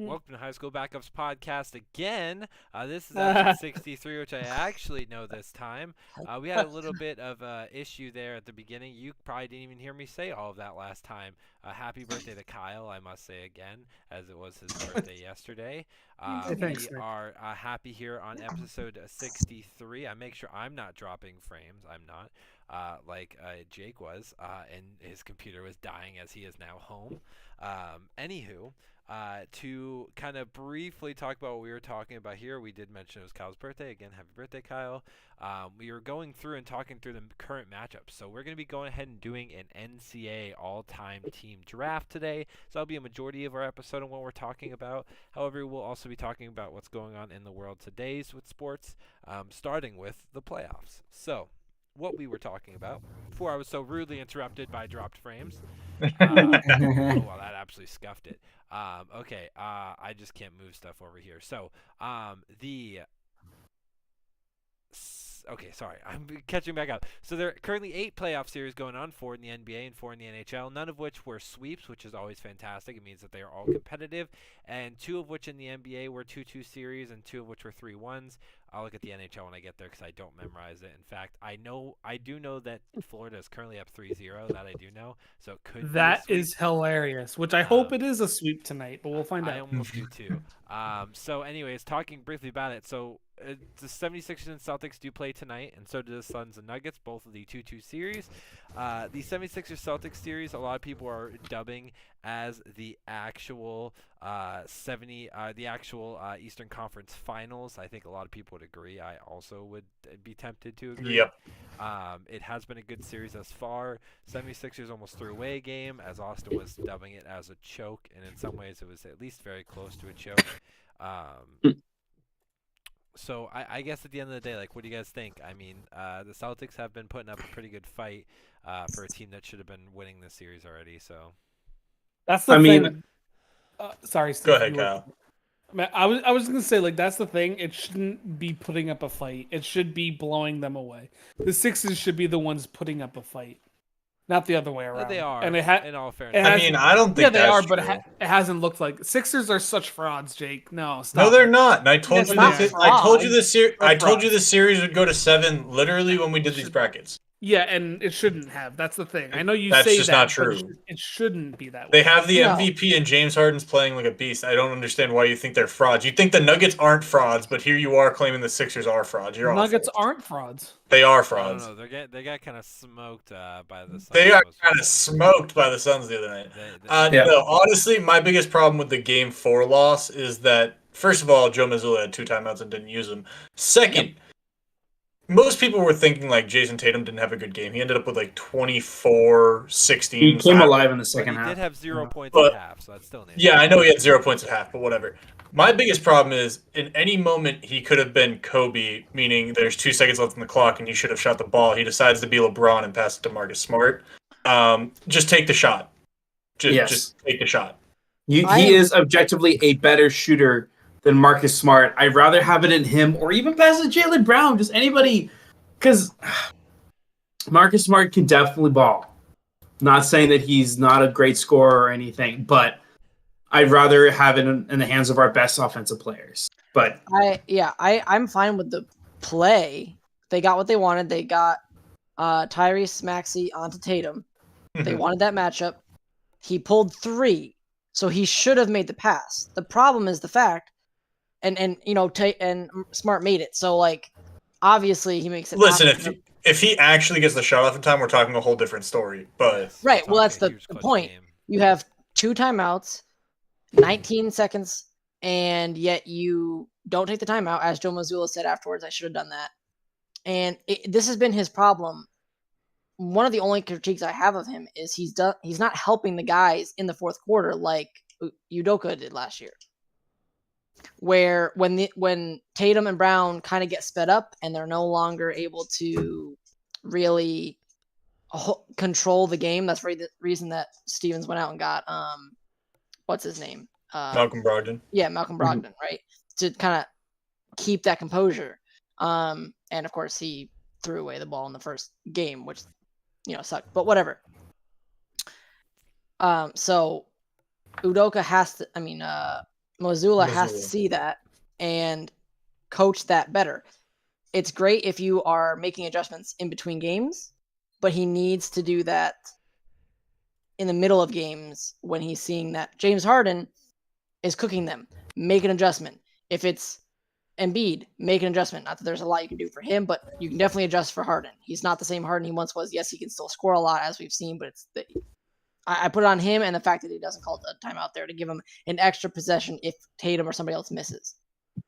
Welcome to High School Backups Podcast again. This is episode 63, which I actually know this time. We had a little bit of issue there at the beginning. You probably didn't even hear me say all of that last time. Happy birthday to Kyle, I must say again, as it was his birthday yesterday. Thanks, We Nick. are happy here on episode 63. I make sure I'm not dropping frames. I'm not. Like Jake was, and his computer was dying as he is now home. Anywho, to kind of briefly talk about what we were talking about here, we did mention it was Kyle's birthday. Again, happy birthday, Kyle. We were going through and talking through the current matchups. So we're going to be going ahead and doing an NCAA all-time team draft today. So that'll be a majority of our episode on what we're talking about. However, we'll also be talking about what's going on in the world today with sports, starting with the playoffs. So what we were talking about before I was so rudely interrupted by dropped frames. Oh, well, that absolutely scuffed it. Okay, I just can't move stuff over here. So, okay, sorry, I'm catching back up. So there are currently 8 playoff series going on, 4 in the NBA and 4 in the NHL, none of which were sweeps, which is always fantastic. It means that they are all competitive, and 2 of which in the NBA were 2-2 series, and 2 of which were 3-1s. I'll look at the NHL when I get there because I don't memorize it. In fact, I do know that Florida is currently up 3-0. That I do know, so it could That be a sweep. is hilarious, which I hope it is a sweep tonight, but we'll find I out. almost do too. So anyways, talking briefly about it. So the 76ers and Celtics do play tonight, and so do the Suns and Nuggets, both of the 2-2 series. The 76ers Celtics series, a lot of people are dubbing as the actual Eastern Conference Finals. I think a lot of people would agree. I also would be tempted to agree. Yep. It has been a good series thus far. 76ers almost threw away a game, as Austin was dubbing it as a choke, and in some ways it was at least very close to a choke. So I guess at the end of the day, like, what do you guys think? I mean, the Celtics have been putting up a pretty good fight for a team that should have been winning this series already. So That's the thing. Sorry, Steve, go ahead, Kyle. I was gonna say, like, that's the thing. It shouldn't be putting up a fight. It should be blowing them away. The Sixers should be the ones putting up a fight, not the other way around. They are, and in all fairness. I mean, I don't think they are, true. but it hasn't looked like Sixers are such frauds, Jake. No, stop. No, they're not. And I told you this. I told you the series would go to 7 literally when we did these brackets. Yeah, and it shouldn't have. That's the thing. I know you That's say just that, not true. But it shouldn't be that way. They have the MVP and James Harden's playing like a beast. I don't understand why you think they're frauds. You think the Nuggets aren't frauds, but here you are claiming the Sixers are frauds. You're Nuggets aren't frauds. They are frauds. I don't know. They got kind of smoked by the Suns. They got kind of smoked by the Suns the other night. No, honestly, my biggest problem with the Game 4 loss is that, first of all, Joe Mazzulla had 2 timeouts and didn't use them. Second, most people were thinking like Jason Tatum didn't have a good game. He ended up with like 24, 16. He came alive in the second half. He did have 0 points at half, so that's still an issue. Yeah, I know he had 0 points at half, but whatever. My biggest problem is in any moment he could have been Kobe, meaning there's 2 seconds left on the clock and he should have shot the ball. He decides to be LeBron and pass it to Marcus Smart. Just take the shot. Just take the shot. He is objectively a better shooter than Marcus Smart. I'd rather have it in him or even pass it to Jaylen Brown, just anybody, because Marcus Smart can definitely ball. Not saying that he's not a great scorer or anything, but I'd rather have it in the hands of our best offensive players. But I'm fine with the play. They got what they wanted. They got Tyrese Maxey onto Tatum. They wanted that matchup. He pulled 3, so he should have made the pass. The problem is the fact, and Smart made it. So like, obviously he makes it. Listen, if he actually gets the shot off in time, we're talking a whole different story. But right, well that's the point. Game. You have 2 timeouts, 19 seconds, and yet you don't take the timeout. As Joe Mazzulla said afterwards, I should have done that. And this has been his problem. One of the only critiques I have of him is he's not helping the guys in the fourth quarter like Udoka did last year. Where when Tatum and Brown kind of get sped up and they're no longer able to really control the game, that's the reason that Stevens went out and got what's his name? Malcolm Brogdon. Yeah, Malcolm Brogdon, right? To kind of keep that composure. And of course he threw away the ball in the first game, which sucked, but whatever. So Udoka has to. Mazzulla has to see that and coach that better. It's great if you are making adjustments in between games, but he needs to do that in the middle of games when he's seeing that James Harden is cooking them. Make an adjustment. If it's Embiid, make an adjustment. Not that there's a lot you can do for him, but you can definitely adjust for Harden. He's not the same Harden he once was. Yes, he can still score a lot, as we've seen, but I put it on him and the fact that he doesn't call a timeout there to give him an extra possession if Tatum or somebody else misses.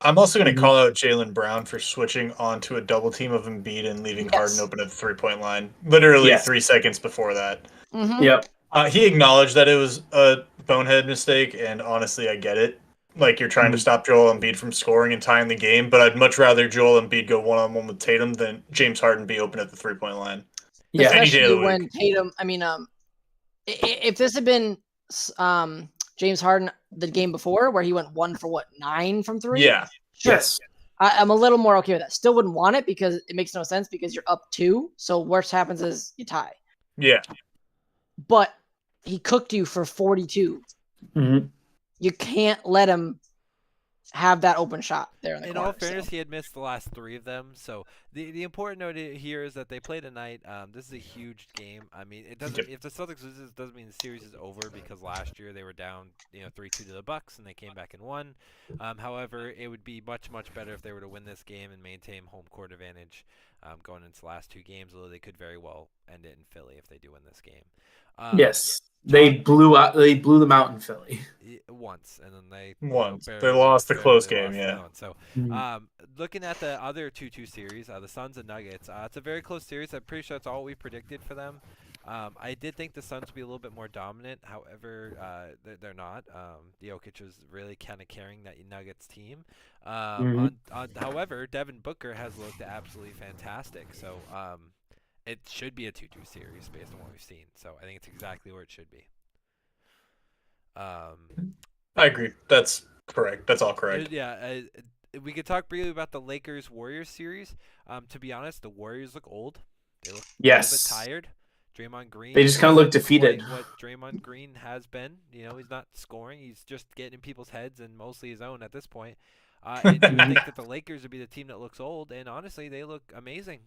I'm also going to call out Jaylen Brown for switching onto a double team of Embiid and leaving Harden open at the 3-point line. Literally 3 seconds before that. Mm-hmm. Yep. He acknowledged that it was a bonehead mistake, and honestly, I get it. Like, you're trying to stop Joel Embiid from scoring and tying the game, but I'd much rather Joel Embiid go one-on-one with Tatum than James Harden be open at the 3-point line. Yeah, especially when Tatum. I mean, if this had been James Harden the game before, where he went 1 for 9 from 3. Yeah. Sure. Yes. I'm a little more okay with that. Still wouldn't want it because it makes no sense because you're up 2. So worst happens is you tie. Yeah. But he cooked you for 42. Mm-hmm. You can't let him have that open shot there in the corner. In all fairness, he had missed the last 3 of them. So the important note here is that they play tonight. This is a huge game. I mean, it doesn't. If the Celtics lose, it doesn't mean the series is over because last year they were down, 3-2 to the Bucks and they came back and won. However, it would be much better if they were to win this game and maintain home court advantage going into the last 2 games. Although they could very well end it in Philly if they do win this game. Yes. They blew them out in Philly once, and then they lost the close game. Yeah. So, looking at the other 2-2 series, the Suns and Nuggets, it's a very close series. I'm pretty sure that's all we predicted for them. I did think the Suns would be a little bit more dominant. However, they're not. Jokic is really kind of carrying that Nuggets team. However, Devin Booker has looked absolutely fantastic. So. It should be a 2-2 series based on what we've seen. So I think it's exactly where it should be. I agree. That's correct. That's all correct. Yeah. We could talk briefly about the Lakers-Warriors series. To be honest, the Warriors look old. They look a little bit tired. Draymond Green. They just kind of look defeated. What Draymond Green has been. He's not scoring. He's just getting in people's heads and mostly his own at this point. And you would think that the Lakers would be the team that looks old, and honestly, they look amazing.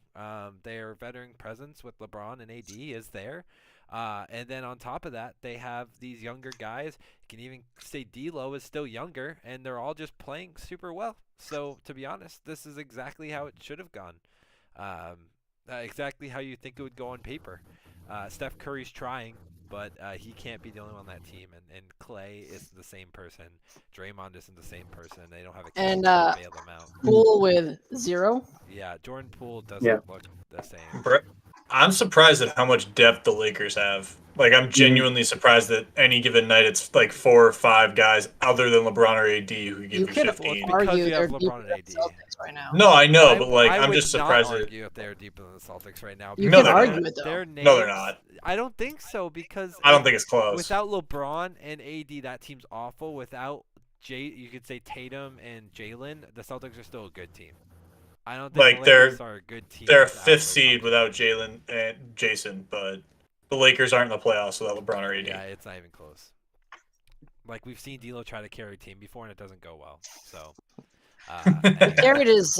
Their veteran presence with LeBron and AD is there. And then on top of that, they have these younger guys. You can even say D'Lo is still younger, and they're all just playing super well. So, to be honest, this is exactly how it should have gone. Exactly how you think it would go on paper. Steph Curry's trying, but he can't be the only one on that team. And Clay isn't the same person. Draymond isn't the same person. They don't have a kid to bail them out. Poole with 0. Yeah, Jordan Poole doesn't look the same. I'm surprised at how much depth the Lakers have. Like, I'm genuinely surprised that any given night it's like 4 or 5 guys other than LeBron or AD who could give you 15. Argue you have they're LeBron and AD right now. No, I know, but like I'm just surprised. I would not argue if they're deeper than the Celtics right now. You can argue it though. No, they're not. I don't think so because I don't think it's close. Without LeBron and AD, that team's awful. Without you could say Tatum and Jalen, the Celtics are still a good team. I don't think the Lakers are a good team. They're a 5th seed without Jalen and Jason, but the Lakers aren't in the playoffs without LeBron or AD. Yeah, it's not even close. Like, we've seen D'Lo try to carry a team before, and it doesn't go well. So, carried his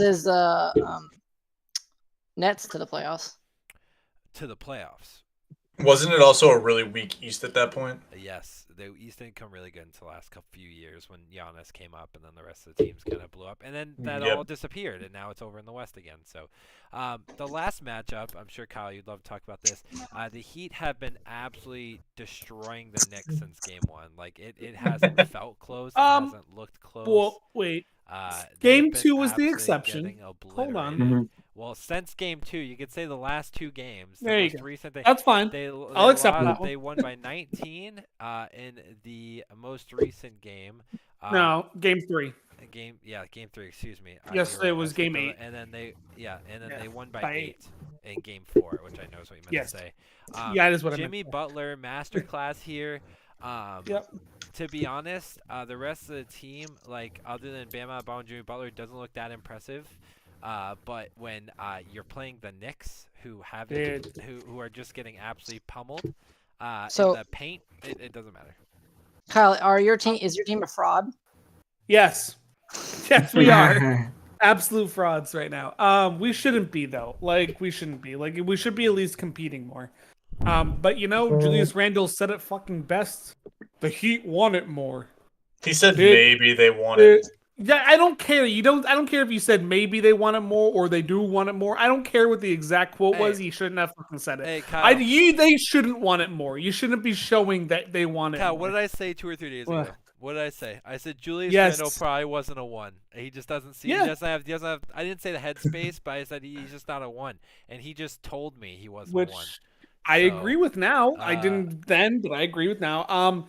Nets to the playoffs. To the playoffs. Wasn't it also a really weak East at that point? Yes, the East didn't come really good until the last few years when Giannis came up, and then the rest of the teams kind of blew up, and then that all disappeared, and now it's over in the West again. So, the last matchup, I'm sure Kyle, you'd love to talk about this. The Heat have been absolutely destroying the Knicks since Game 1. Like it hasn't felt close, it hasn't looked close. Well, wait. Game 2 was the exception. Hold on. Mm-hmm. Well, since Game 2, you could say the last 2 games. There you go. That's fine. I'll accept that one. They won by 19 in the most recent game. No, Game 3. Game 3. Excuse me. Yes, it was Game 8. And then they won by 8 in Game 4, which I know is what you meant to say. Yeah, that is what Jimmy I meant. Butler masterclass here. To be honest, the rest of the team, like other than Bam Adebayo and Jimmy Butler, doesn't look that impressive. But when you're playing the Knicks, who are just getting absolutely pummeled in the paint, it doesn't matter. Kyle, is your team a fraud? Yes. Yes, we are. Absolute frauds right now. We shouldn't be though. Like we shouldn't be. Like we should be at least competing more. But Julius Randle said it fucking best. The Heat want it more. He said Did- maybe they want it. Yeah, I don't care. I don't care if you said maybe they want it more or they do want it more. I don't care what the exact quote was. You shouldn't have fucking said it. Hey, Kyle. They shouldn't want it more. You shouldn't be showing that they want it. Kyle, more. what did I say 2 or 3 days What? ago? What did I say? I said Julius Yes. Randle probably wasn't a 1. He just doesn't see. Yeah. He doesn't have. I didn't say the headspace, but I said he's just not a 1. And he just told me he wasn't Which a 1. I So, agree with now. I didn't then, but I agree with now.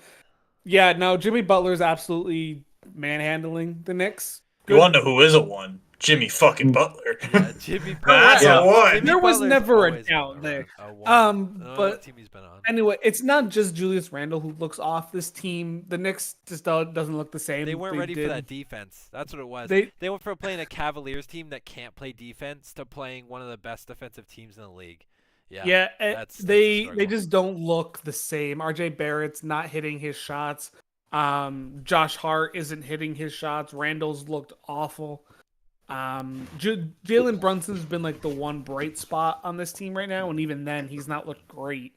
Yeah, no, Jimmy Butler's absolutely manhandling the Knicks. You want to know who is a 1? Jimmy fucking Butler. Yeah, Jimmy That's Butler. a 1. Jimmy There was Butler's never a always doubt been there. A 1. I don't know but what team he's been on. anyway, it's not just Julius Randle who looks off this team. The Knicks just doesn't look the same. They weren't ready for that defense. That's what it was. They went from playing a Cavaliers team that can't play defense to playing one of the best defensive teams in the league. Yeah, that's a they struggle. just don't look the same. RJ Barrett's not hitting his shots. Josh Hart isn't hitting his shots. Randall's looked awful. Jalen Brunson's been like the one bright spot on this team right now, and even then he's not looked great.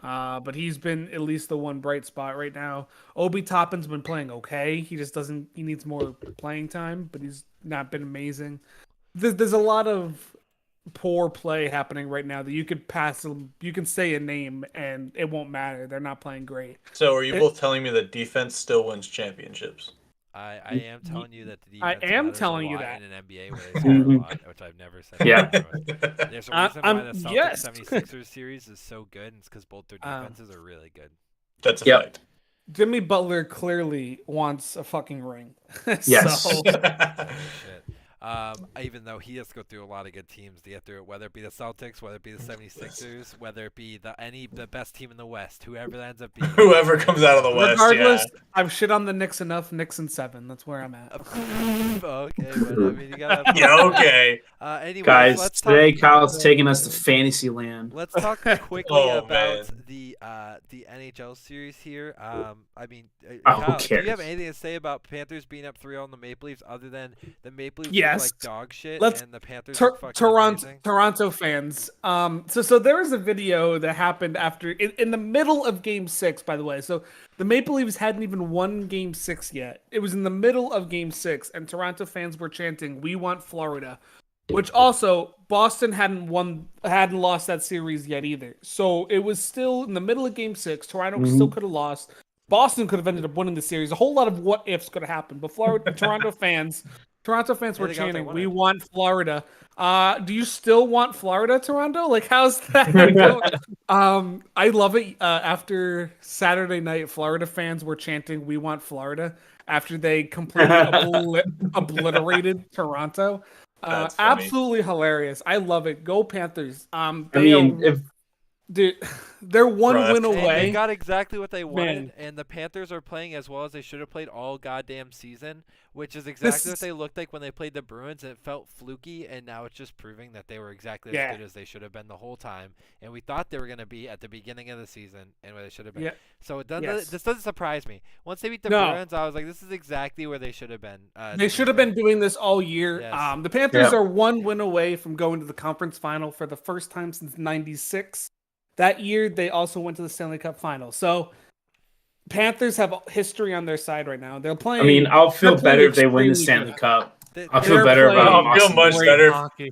But he's been at least the one bright spot right now. Obi Toppin's been playing okay. He just doesn't. He needs more playing time, but he's not been amazing. There's a lot of poor play happening right now that you could pass. You can say a name and it won't matter. They're not playing great. So are you both telling me that defense still wins championships? I am telling you that the I defense am matters telling a you lot that. in an NBA way, it's a lot, which I've never said. Yeah. before. There's a reason why the Celtics yes. 76ers series is so good, and it's because both their defenses are really good. That's a Yep. fact. Jimmy Butler clearly wants a fucking ring. Yes. So, Shit. Even though he has to go through a lot of good teams to get through it, whether it be the Celtics, whether it be the 76ers, whether it be the best team in the West, whoever that ends up being. Whoever comes out of the West, regardless, yeah. I've shit on the Knicks enough. Knicks in 7. That's where I'm at. Okay, but I mean, you gotta. Yeah, okay. Anyways, Guys, let's today talk, Kyle's taking us to fantasy land. Let's talk quickly Oh, about man. the NHL series here. I mean, Oh, who Kyle, do you have cares? anything to say about Panthers being up 3-0 on the Maple Leafs, other than the Maple Leafs Yes. look like dog shit Let's- and the Panthers are fucking amazing? Toronto fans. So there was a video that happened after in the middle of Game 6. By the way, so the Maple Leafs hadn't even won Game 6 yet. It was in the middle of Game 6, and Toronto fans were chanting, "We want Florida," which also Boston hadn't lost that series yet either. So it was still in the middle of Game 6. Toronto still could have lost. Boston could have ended up winning the series. A whole lot of what ifs could have happened. But Toronto fans were Yeah, they got what they chanting, "We wanted. want Florida." Do you still want Florida, Toronto? Like, how's that going? I love it. After Saturday night, Florida fans were chanting, "We want Florida," after they completely obliterated Toronto. That's funny. Absolutely hilarious. I love it. Go Panthers. I mean, Dude, they're one Bro, win that's- And they away. got exactly what they wanted, Man. and the Panthers are playing as well as they should have played all goddamn season, which is exactly what is- they looked like when they played the Bruins, and it felt fluky, and now it's just proving that they were exactly Yeah. as good as they should have been the whole time, and we thought they were going to be at the beginning of the season, and where they should have been. Yeah. So it doesn't, Yes. this doesn't surprise me. Once they beat the No. Bruins, I was like, this is exactly where they should have been. They should have been doing this all year. Yes. The Panthers Yeah. are one win away from going to the conference final for the first time since '96. That year, they also went to the Stanley Cup final. So, Panthers have history on their side right now. They're I playing. mean, I'll feel they're playing better if they win the extremely Stanley good. Cup. They- I'll feel They're better playing about I'll feel Boston. much great better if- hockey.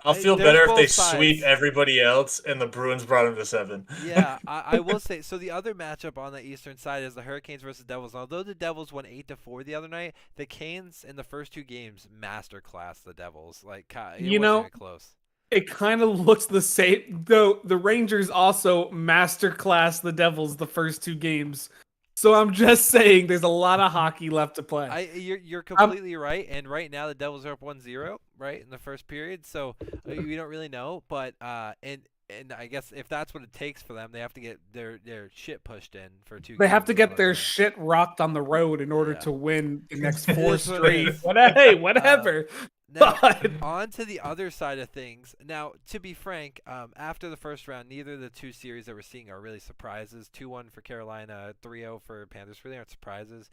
I'll feel There's better if they both sides. sweep everybody else and the Bruins brought them to 7. Yeah, I will say. So the other matchup on the eastern side is the Hurricanes versus Devils. Although the Devils won 8-4 the other night, the Canes in the first 2 games masterclass the Devils. Like, it You wasn't know, even close. It kind of looks the same. Though the Rangers also masterclass the Devils the first 2 games. So I'm just saying, there's a lot of hockey left to play. You're completely right. And right now the Devils are up 1-0, right, in the first period. So we don't really know, but and I guess if that's what it takes for them, they have to get their shit pushed in for 2 They have games to is get what their I'm saying. shit rocked on the road in order Yeah. to win the next It 4 is what it straight. is. Hey, whatever. Now, But- on to the other side of things. Now, to be frank, after the first round, neither of the 2 series that we're seeing are really surprises. 2-1 for Carolina, 3-0 for Panthers. Really aren't surprises.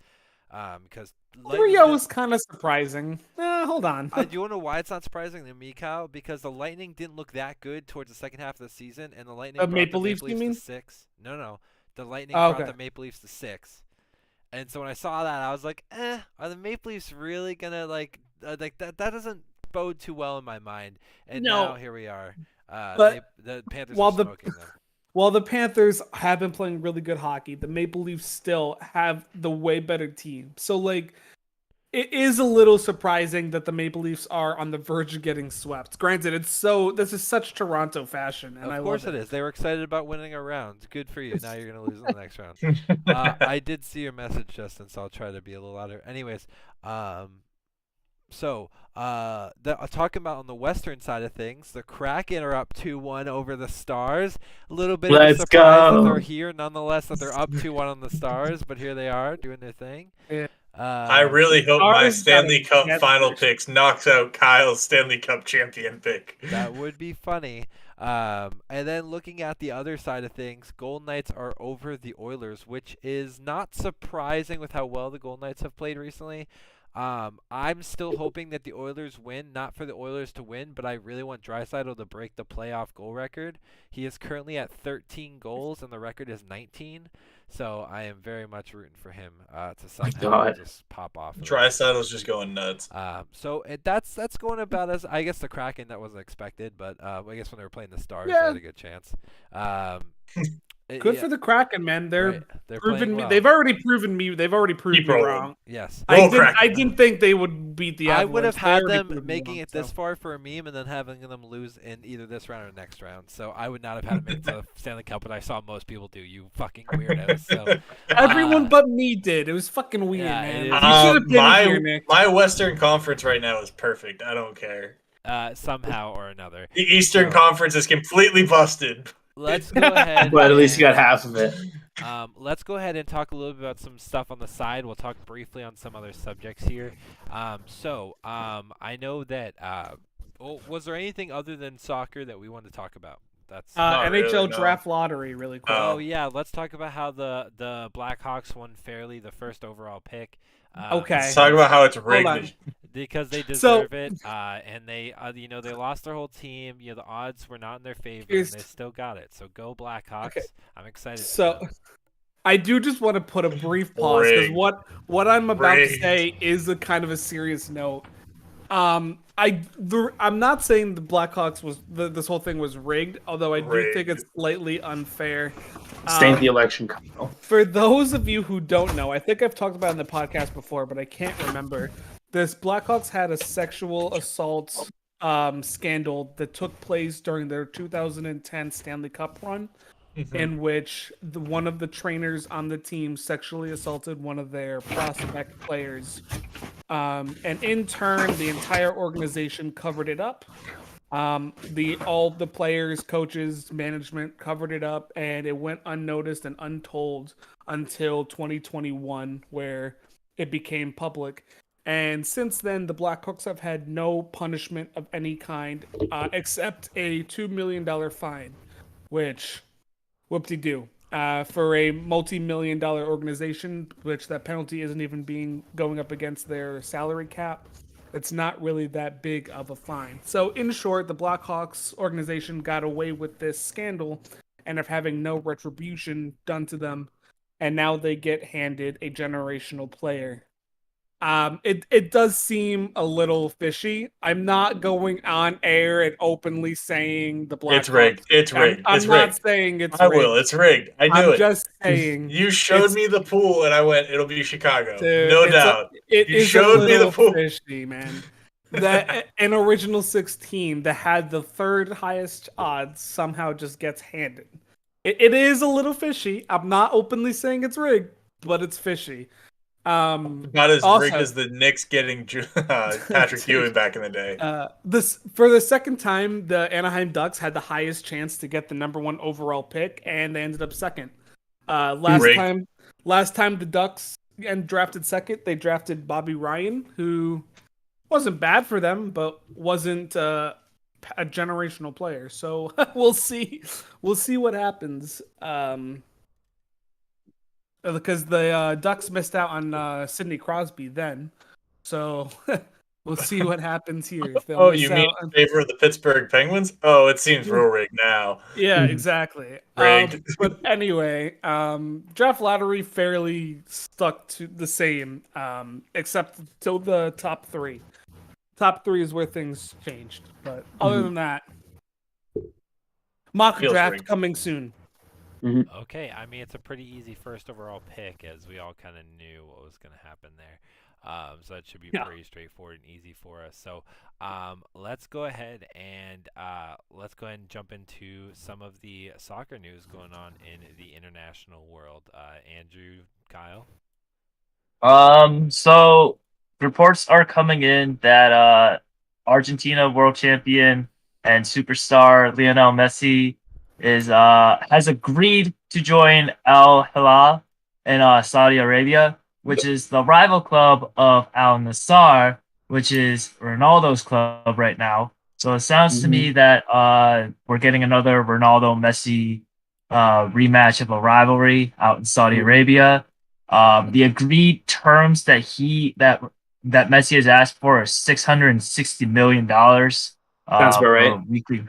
Because 3-0 was kind of surprising. Hold on. Do you want to know why it's not surprising to me, Kyle? Because the Lightning didn't look that good towards the second half of the season, and the Lightning brought Maple the Leafs, Maple you Leafs mean? to 6. No. The Lightning Oh, brought okay. the Maple Leafs to 6. And so when I saw that, I was like, are the Maple Leafs really going to, like that doesn't bode too well in my mind. And No. now here we are. But the Panthers while are smoking them. While the Panthers have been playing really good hockey, the Maple Leafs still have the way better team. So, like, it is a little surprising that the Maple Leafs are on the verge of getting swept. Granted, this is such Toronto fashion, and I love it. Of course it is. They were excited about winning a round. Good for you. Now you're going to lose in the next round. I did see your message, Justin, so I'll try to be a little louder. Anyways, talking about on the Western side of things, the Kraken are up 2-1 over the Stars. A little bit of a surprise that they're here, nonetheless, that they're up 2-1 on the Stars, but here they are doing their thing. Yeah. I really hope my Stanley Cup final picks knocks out Kyle's Stanley Cup champion pick. That would be funny. And then looking at the other side of things, Golden Knights are over the Oilers, which is not surprising with how well the Golden Knights have played recently. I'm still hoping that the Oilers win, not for the Oilers to win, but I really want Draisaitl to break the playoff goal record. He is currently at 13 goals, and the record is 19. So I am very much rooting for him to somehow just pop off. Draisaitl's just going nuts. So that's going about as I guess the Kraken that wasn't expected, but I guess when they were playing the Stars, they had a good chance. Good for the Kraken, man. They're proving me. Well. They've already proven me wrong. Yes. I didn't think they would beat the Avalanche. I would have had them making it this far for a meme and then having them lose in either this round or next round. So I would not have had them make the Stanley Cup, but I saw most people do. You fucking weirdos. So everyone but me did. It was fucking weird, man. My Western Conference right now is perfect. I don't care. Somehow or another. The Eastern Conference is completely busted. Let's go ahead. But at least you got half of it. Let's go ahead and talk a little bit about some stuff on the side. We'll talk briefly on some other subjects here. I know that. Was there anything other than soccer that we wanted to talk about? That's NHL draft lottery, really quick. Oh yeah, let's talk about how the Blackhawks won fairly the first overall pick. Okay. Let's talk about how it's rigged. Because they deserve it, and they they lost their whole team. The odds were not in their favor, and they still got it. So go Blackhawks! Okay. I'm excited. So, I do just want to put a brief pause because what I'm about to say is a kind of a serious note. I'm not saying the Blackhawks this whole thing was rigged, although I do think it's slightly unfair. State the election. For those of you who don't know, I think I've talked about it in the podcast before, but I can't remember. This Blackhawks had a sexual assault scandal that took place during their 2010 Stanley Cup run, in which one of the trainers on the team sexually assaulted one of their prospect players. And in turn, the entire organization covered it up. All the players, coaches, management covered it up, and it went unnoticed and untold until 2021, where it became public. And since then, the Blackhawks have had no punishment of any kind, except a $2 million fine, which, whoop-de-doo. For a multi-million-dollar organization, which that penalty isn't even going up against their salary cap, it's not really that big of a fine. So, in short, the Blackhawks organization got away with this scandal and of having no retribution done to them, and now they get handed a generational player. It does seem a little fishy. I'm not going on air and openly saying the Blackhawks. It's rigged. It's rigged. I'm not saying it's rigged. I will. It's rigged. I knew it. I'm just saying. You showed me the pool, and I went, it'll be Chicago. Dude, no doubt. You showed me the pool. Fishy, man. That an original 16 that had the third highest odds somehow just gets handed. It is a little fishy. I'm not openly saying it's rigged, but it's fishy. Not as rigged as the Knicks getting Patrick Ewing back in the day. For the second time, the Anaheim Ducks had the highest chance to get the number 1 overall pick, and they ended up second. Last time the Ducks drafted second, they drafted Bobby Ryan, who wasn't bad for them, but wasn't a generational player. So we'll see what happens. because the Ducks missed out on Sidney Crosby then. So we'll see what happens here. If they'll miss you mean out in favor of the Pittsburgh Penguins? Oh, it seems real rigged now. Yeah, exactly. Rigged. But anyway, draft lottery fairly stuck to the same, except till the top three. Top three is where things changed. But other than that, mock Feels draft rigged. coming soon. Okay, I mean, it's a pretty easy first overall pick, as we all kind of knew what was going to happen there. So that should be pretty straightforward and easy for us. So let's go ahead and jump into some of the soccer news going on in the international world. Andrew, Kyle. So reports are coming in that Argentina world champion and superstar Lionel Messi has agreed to join Al Hilal in Saudi Arabia, which is the rival club of Al Nassr, which is Ronaldo's club right now. So it sounds to me that we're getting another Ronaldo Messi rematch of a rivalry out in Saudi Arabia. The agreed terms that Messi has asked for are $660 million. That's about right. Weekly,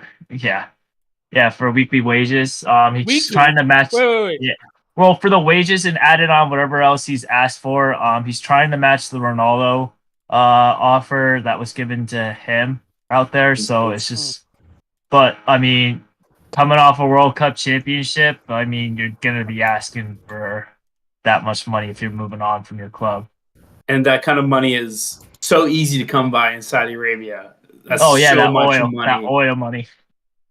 for weekly wages. He's Weekly? trying to match. Wait. Yeah. Well, for the wages and added on whatever else he's asked for, he's trying to match the Ronaldo offer that was given to him out there. So it's just, but I mean, coming off a World Cup championship, I mean, you're gonna be asking for that much money if you're moving on from your club. And that kind of money is so easy to come by in Saudi Arabia. That's that much oil, money. that oil money.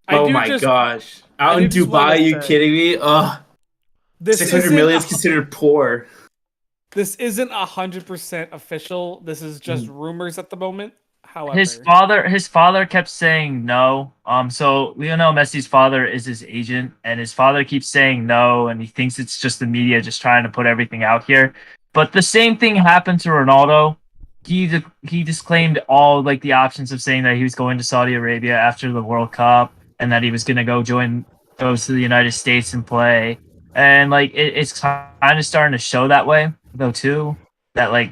Oh my gosh! Out in Dubai, you kidding me? Ugh. 600 million is considered poor. This isn't 100% official. This is just rumors at the moment. However, his father kept saying no. So Lionel Messi's father is his agent, and his father keeps saying no, and he thinks it's just the media just trying to put everything out here. But the same thing happened to Ronaldo. He disclaimed all like the options of saying that he was going to Saudi Arabia after the World Cup, and that he was gonna go to the United States and play. And like it's kind of starting to show that way though too. That like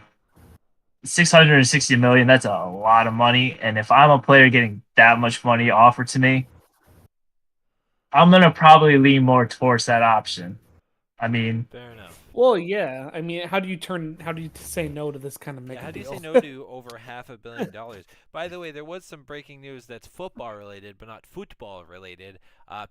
660 million, that's a lot of money. And if I'm a player getting that much money offered to me, I'm gonna probably lean more towards that option. I mean, fair enough. Well, yeah. I mean, how do you say no to this kind of mega How do you deal? say no to over $500 million? By the way, there was some breaking news that's football related, but not football related.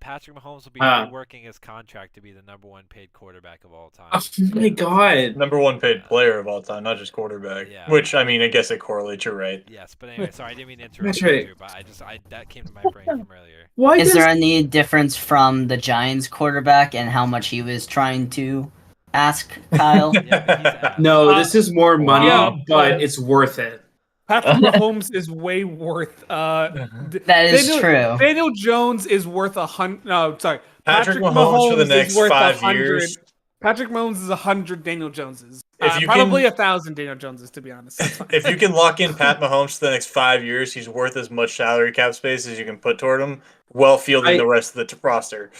Patrick Mahomes will be reworking his contract to be the #1 paid quarterback of all time. Oh my god! #1 paid player of all time, not just quarterback. Yeah. Which I mean, I guess it correlates. You're right. Yes, but anyway, sorry, I didn't mean to interrupt That's right. you, but that came to my brain from earlier. Why Is there any difference from the Giants quarterback and how much he was trying to ask, Kyle? Yeah, but he's asked. No, this is more money, Yeah, but it's worth it. Patrick Mahomes is way worth. That is true. Daniel Jones is worth 100. No, sorry. Patrick Mahomes for the next is worth 5 100. years. Patrick Mahomes is 100 Daniel Joneses. If you Probably can- 1,000 Daniel Joneses, to be honest. That's fine. If you can lock in Pat Mahomes for the next 5 years, he's worth as much salary cap space as you can put toward him, while fielding the rest of the roster.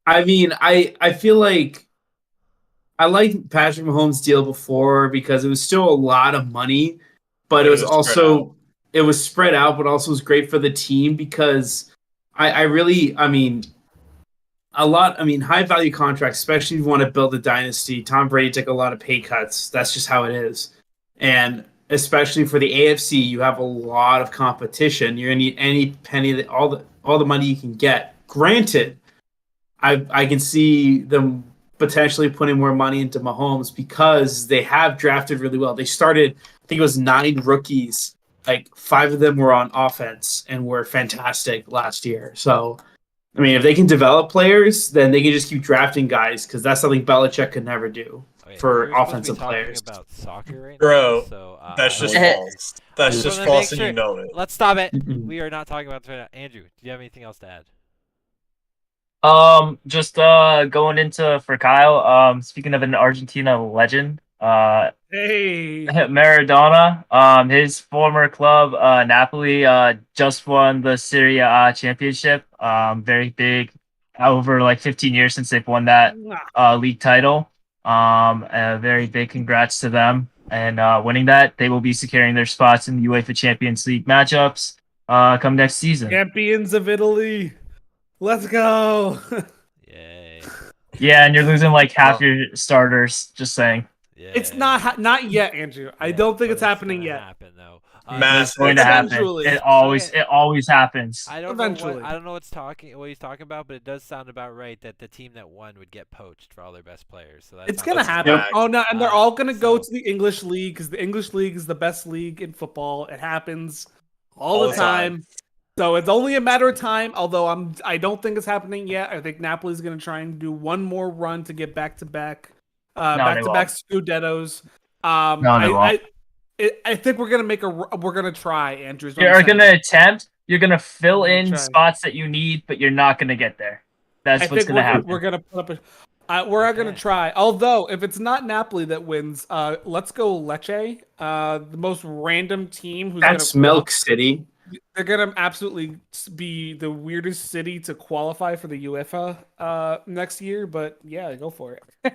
I mean, I feel like I liked Patrick Mahomes' deal before because it was still a lot of money, but it was also it was spread out, but also was great for the team because I mean, high value contracts, especially if you want to build a dynasty. Tom Brady took a lot of pay cuts. That's just how it is, and especially for the AFC, you have a lot of competition. You're gonna need any penny, all the money you can get. Granted, I can see them potentially putting more money into Mahomes because they have drafted really well. They started, I think it was 9 rookies. Like 5 of them were on offense and were fantastic last year. So, I mean, if they can develop players, then they can just keep drafting guys because that's something Belichick could never do for offensive players. About soccer right Bro, now, so, that's just false. That's just false, and you know it. Let's stop it. We are not talking about this right now. Andrew, do you have anything else to add? Just going into for Kyle. Speaking of an Argentina legend, Hey, Maradona. His former club, Napoli, just won the Serie A championship. Very big, over like 15 years since they've won that league title. A very big congrats to them. And winning that, they will be securing their spots in the UEFA Champions League matchups come next season. Champions of Italy. Let's go. Yay. Yeah, and you're losing like half your starters. Just saying. Yeah. It's not yet, Andrew. I don't think but it's happening gonna yet. Happen, though. It's going to happen. Eventually. It always happens. I don't Eventually. know. I don't know what he's talking about, but it does sound about right that the team that won would get poached for all their best players. So It's sounds gonna like happen. fact. Oh no, and they're all gonna go so- to the English league because the English league is the best league in football. It happens all All the the time. So it's only a matter of time. Although I don't think it's happening yet. I think Napoli's gonna try and do one more run to get back to back Scudettos. No, they won't. I think we're gonna try, Andrew. is what You're I'm saying. gonna attempt. You're gonna fill We're gonna in try. spots that you need, but you're not gonna get there. That's I what's think gonna happen. we're gonna put up we're gonna Okay. try. Although if it's not Napoli that wins, let's go Lecce. The most random team who's That's gonna Milk City. They're gonna absolutely be the weirdest city to qualify for the UEFA next year. But yeah, go for it.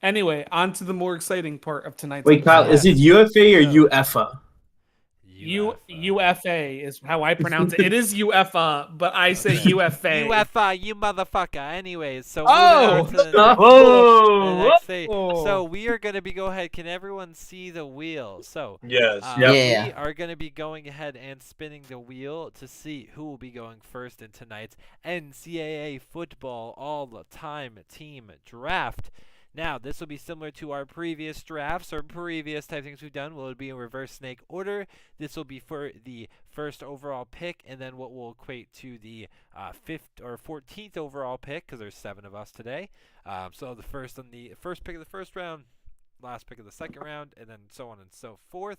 Anyway, on to the more exciting part of tonight's Wait, Kyle, episode. is it UFA or So- UFA? UFA is how I pronounce it. It is UEFA, but I say UFA. UEFA, you motherfucker. Anyways, so Oh! moving on to the Whoa! next thing. Whoa. So we are going to be go ahead. Can everyone see the wheel? So Yes. Yep. we Yeah. are going to be going ahead and spinning the wheel to see who will be going first in tonight's NCAA football all-time team draft. Now, this will be similar to our previous drafts or previous type things we've done. Will it be in reverse snake order? This will be for the first overall pick, and then what will equate to the 5th or 14th overall pick, because there's 7 of us today. So the first pick of the first round, last pick of the second round, and then so on and so forth.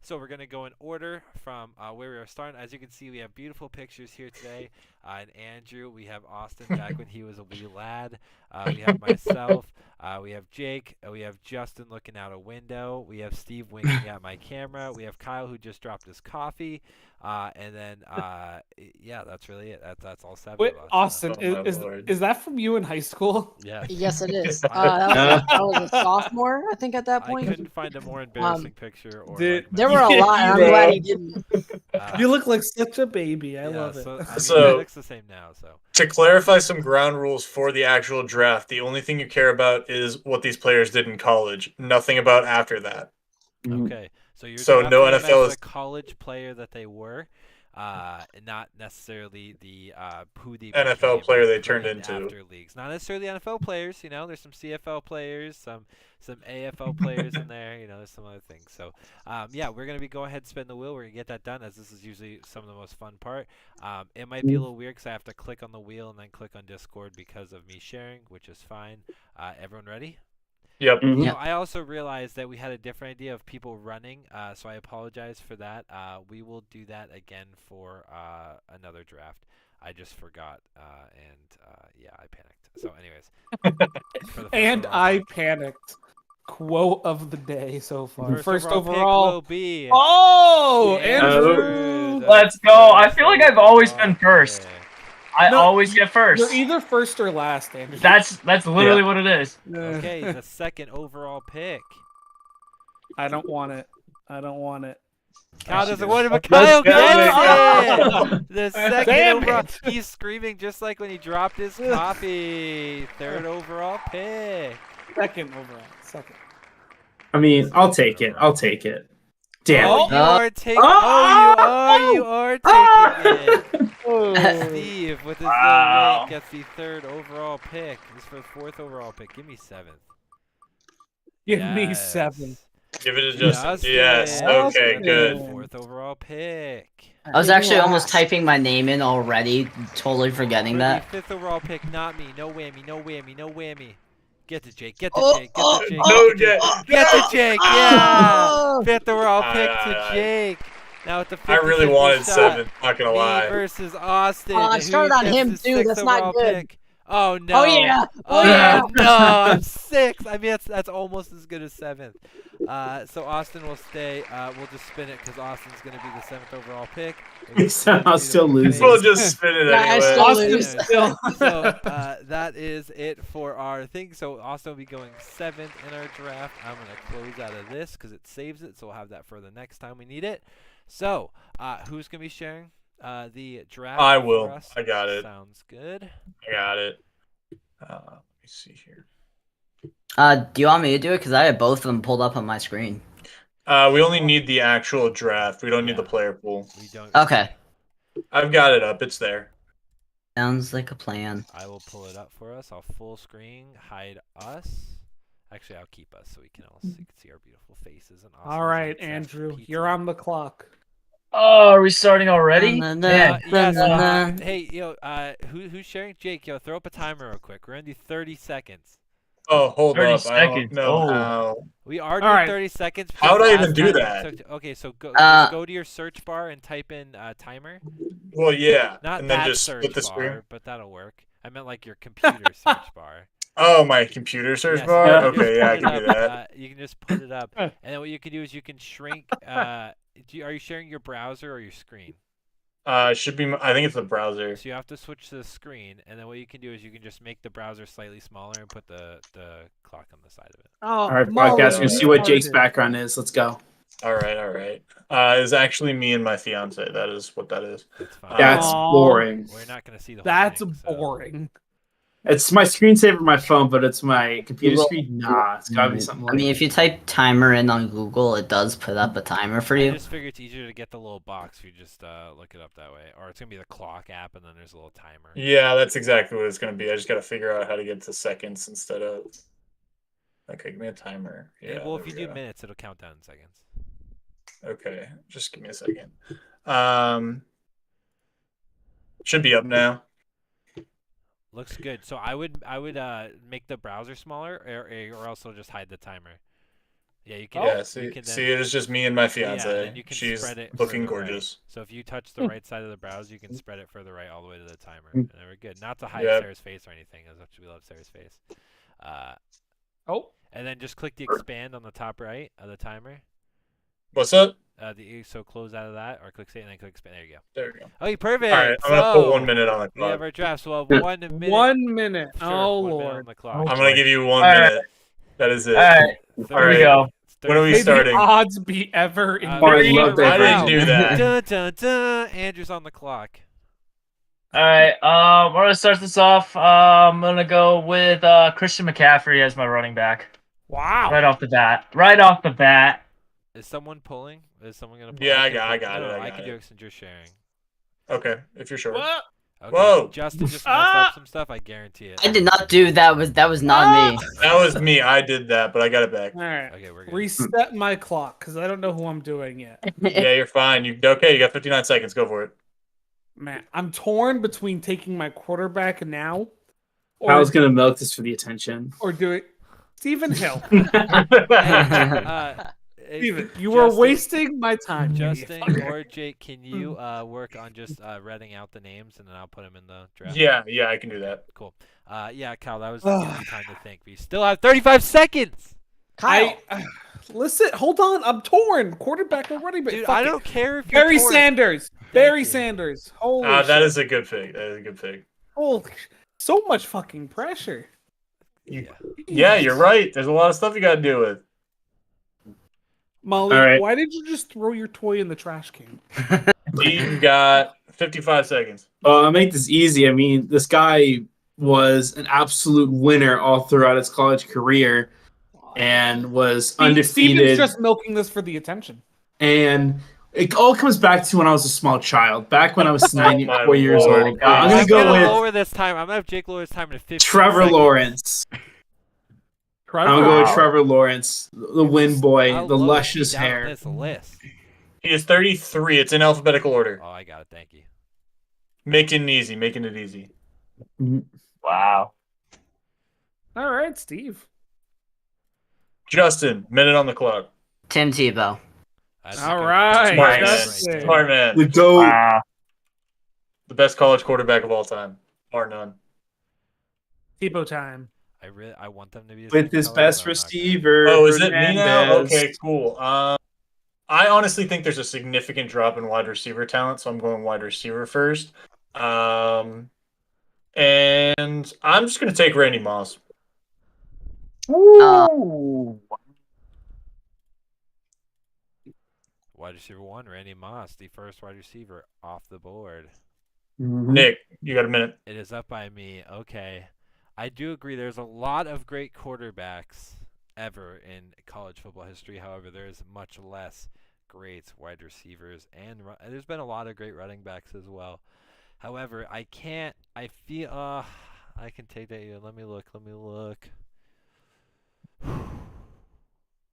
So we're going to go in order from where we are starting. As you can see, we have beautiful pictures here today. And Andrew, we have Austin back when he was a wee lad. We have myself. We have Jake. We have Justin looking out a window. We have Steve winking at my camera. We have Kyle who just dropped his coffee. And then, yeah, that's really it. That's all 7 Wait, of us. Austin, Oh, my Lord. is that from you in high school? Yeah. Yes, it is. I was a sophomore, I think, at that I point. couldn't find a more embarrassing picture. Or Dude, There were a Yeah, lot, and I'm bro. glad he didn't. You look like such a baby. I love it. So, I mean, So- it looks the same now. So To clarify some ground rules for the actual draft, the only thing you care about is what these players did in college. Nothing about after that. okay, so you're So no drafting them NFL as is- the college player that they were, not necessarily the who the NFL became player they put turned in into. after leagues. Not necessarily NFL players. You know, there's some CFL players, some AFL players in there. You know, there's some other things. So yeah, we're gonna be go ahead and spin the wheel. We're gonna get that done, as this is usually some of the most fun part. It might be a little weird because I have to click on the wheel and then click on Discord because of me sharing, which is fine. Everyone ready? Yep. Yeah. I also realized that we had a different idea of people running, so I apologize for that. We will do that again for another draft. I just forgot, and yeah, I panicked. So, anyways. for the first And overall I pick. panicked. Quote of the day so far. First pick overall. will be Oh, Andrew. Andrew. Let's go. I feel like I've always been first. I No, always get first. You're either first or last, Andrew. That's literally what it is. Okay, the second overall pick. I don't want it. I don't want it. Kyle doesn't want it, but Let's Kyle go. gets it! The second Damn overall. it. He's screaming just like when he dropped his coffee. Third overall pick. Second overall. Second. I mean, I'll take it. I'll take it. Damn. Oh, it. you are taking. You are taking it. Oh. Steve with his Wow. little weight gets the third overall pick. This is for the fourth overall pick. Give me 7th. Give me Yes. 7. Give it to Justin. Justin. Yes. Okay. Justin. Good. Fourth overall pick. I was actually almost typing my name in already, totally forgetting For that. the 5th overall pick, not me. No whammy. No whammy. No whammy. Get to Jake. Get to Oh, Jake. Get oh, to Jake. No, Get to Jake. Jake. Get to Jake. Yeah. Oh. 5th overall pick to Aye. Jake. Now with the 50 I really wanted 7. Not gonna Me lie. versus Austin. I Who started on gets him the too, 6th that's not overall good. Pick? Oh no! Oh yeah! Oh yeah! no! I'm 6. I mean, that's almost as good as 7th. So Austin will stay. We'll just spin it because Austin's going to be the 7th overall pick. He somehow still loses. We'll just spin it Yeah, I anyway. still Austin lose. still. So that is it for our thing. So Austin will be going 7th in our draft. I'm going to close out of this because it saves it. So we'll have that for the next time we need it. So who's going to be sharing the draft? I for will. us? I got it. Sounds good. I got it. Let me see here. Do you want me to do it? Because I have both of them pulled up on my screen. We only need the actual draft. We don't need the Yeah. player pool. We don't. Okay. I've got it up. It's there. Sounds like a plan. I will pull it up for us. I'll full screen hide us. Actually, I'll keep us so we can all see our beautiful faces. And All right, Andrew, you're on the clock. Oh, are we starting already? Man. Yes. Hey, who's sharing? Jake, throw up a timer real quick. We're gonna do 30 seconds. Oh, hold 30 up. I don't seconds. know Oh. how. We are All doing right. 30 seconds. How would I even last do time that? it took okay, so just go to your search bar and type in timer. Well, yeah. Not and then that just search split the bar, screen. but that'll work. I meant like your computer search bar. Oh, my computer search Yes, bar? you can Okay, just yeah, I put can it do up, that. you can just put it up, and then what you can do is you can shrink. Are you sharing your browser or your screen? It should be. I think it's the browser. So you have to switch to the screen, and then what you can do is you can just make the browser slightly smaller and put the clock on the side of it. Oh, All right, Molly, podcast. We're gonna see what Jake's started. background is. Let's go. All right, all right. It's actually me and my fiance. That is what that is. That's fine. That's Aw. boring. We're not gonna see the whole That's thing, so- boring. It's my screensaver on my phone, but it's my computer screen. Nah, it's gotta be something I like. mean, if you type timer in on Google, it does put up a timer for I you. just figure it's easier to get the little box if you just look it up that way, or it's gonna be the clock app, and then there's a little timer. Yeah, that's exactly what it's gonna be. I just gotta figure out how to get to seconds instead of. Okay, give me a timer. Yeah. And, well, there if you we do go. minutes, it'll count down in seconds. Okay, just give me a second. Should be up now. Looks good. So I would make the browser smaller, or else it'll just hide the timer. Yeah, you can. Yeah, you see, can see, it is just me and my yeah, fiance. and you can She's spread it looking further right. gorgeous. So if you touch the right side of the browser, you can spread it further right all the way to the timer. And then we're good. Not to hide Yep. Sarah's face or anything, as much as we love Sarah's face. Oh, And then just click the expand on the top right of the timer. What's up? So close out of that, or click save and then click expand. There you go. There we go. Okay, perfect. All right, I'm gonna put 1 minute on the We have clock. our draft. So we'll have 1 minute. 1 minute. Sure, Oh 1 minute on Lord. the clock. I'm gonna give you 1 All right. minute. That is it. All right, here we go. When are we May the starting? odds be ever in Uh, Oh, I your love that I didn't favor. do that. Dun, dun, dun. Andrew's on the clock. All right, we're gonna start this off. I'm gonna go with Christian McCaffrey as my running back. Wow. Right off the bat. Right off the bat. Is someone pulling? Is someone gonna pull? Yeah, I can got pull- it, no, I I got can do it. it since you're sharing. Okay, if you're sure. What? Okay, Whoa. Justin just messed Ah! up some stuff. I guarantee it. I did not do that. That was not me. That was me. I did that, but I got it back. All right. Okay, we're good. Reset my clock because I don't know who I'm doing yet. Yeah, you're fine. You got 59 seconds. Go for it. Man, I'm torn between taking my quarterback now I or, was gonna milk this for the attention. or doing Stephen Hill. Steven, you were Justin- wasting my time. you Justin fucker. or Jake, can you work on just reading out the names and then I'll put them in the draft? Yeah, I can do that. Cool. Yeah, Kyle, that was giving you time to think. But you still have 35 seconds. Kyle. Listen, hold on. I'm torn. Quarterback or running back. Dude, Fuck I it. don't care if you're Barry torn. Sanders. Thank Barry you. Sanders. Holy That shit. is a good pick. That is a good pick. Holy, so much fucking pressure. Yeah. Yeah, you're right. There's a lot of stuff you got to deal with. Molly, All right. why did you just throw your toy in the trash can? You got 55 seconds. I'll make this easy. I mean, this guy was an absolute winner all throughout his college career and was undefeated. Steven's just milking this for the attention. And it all comes back to when I was a small child, back when I was 94 years Lord. old. I'm I'm I'm going to go gonna with lower this time. I'm gonna have Jake lower his time to 50. Trevor Lawrence. I'm going to go with Trevor Lawrence, the win boy, the luscious hair. This list. He is 33. It's in alphabetical order. Oh, I got it. Thank you. Making it easy. Wow. All right, Steve. Justin, minute on the clock. Tim Tebow. That's a All good- right, Smart man. Justin. Smart man. The GOAT. Wow. The best college quarterback of all time. Bar none. Tebow time. I want them to be the With same his color, best but I'm not gonna. receiver. Oh, is it me now? Hernandez. Okay, cool. I honestly think there's a significant drop in wide receiver talent, so I'm going wide receiver first. And I'm just gonna take Randy Moss. Ooh. Wide receiver 1, Randy Moss, the first wide receiver off the board. Nick, you got a minute. It is up by me. Okay. I do agree there's a lot of great quarterbacks ever in college football history. However, there's much less great wide receivers, and there's been a lot of great running backs as well. However, I feel I can take that. Let me look.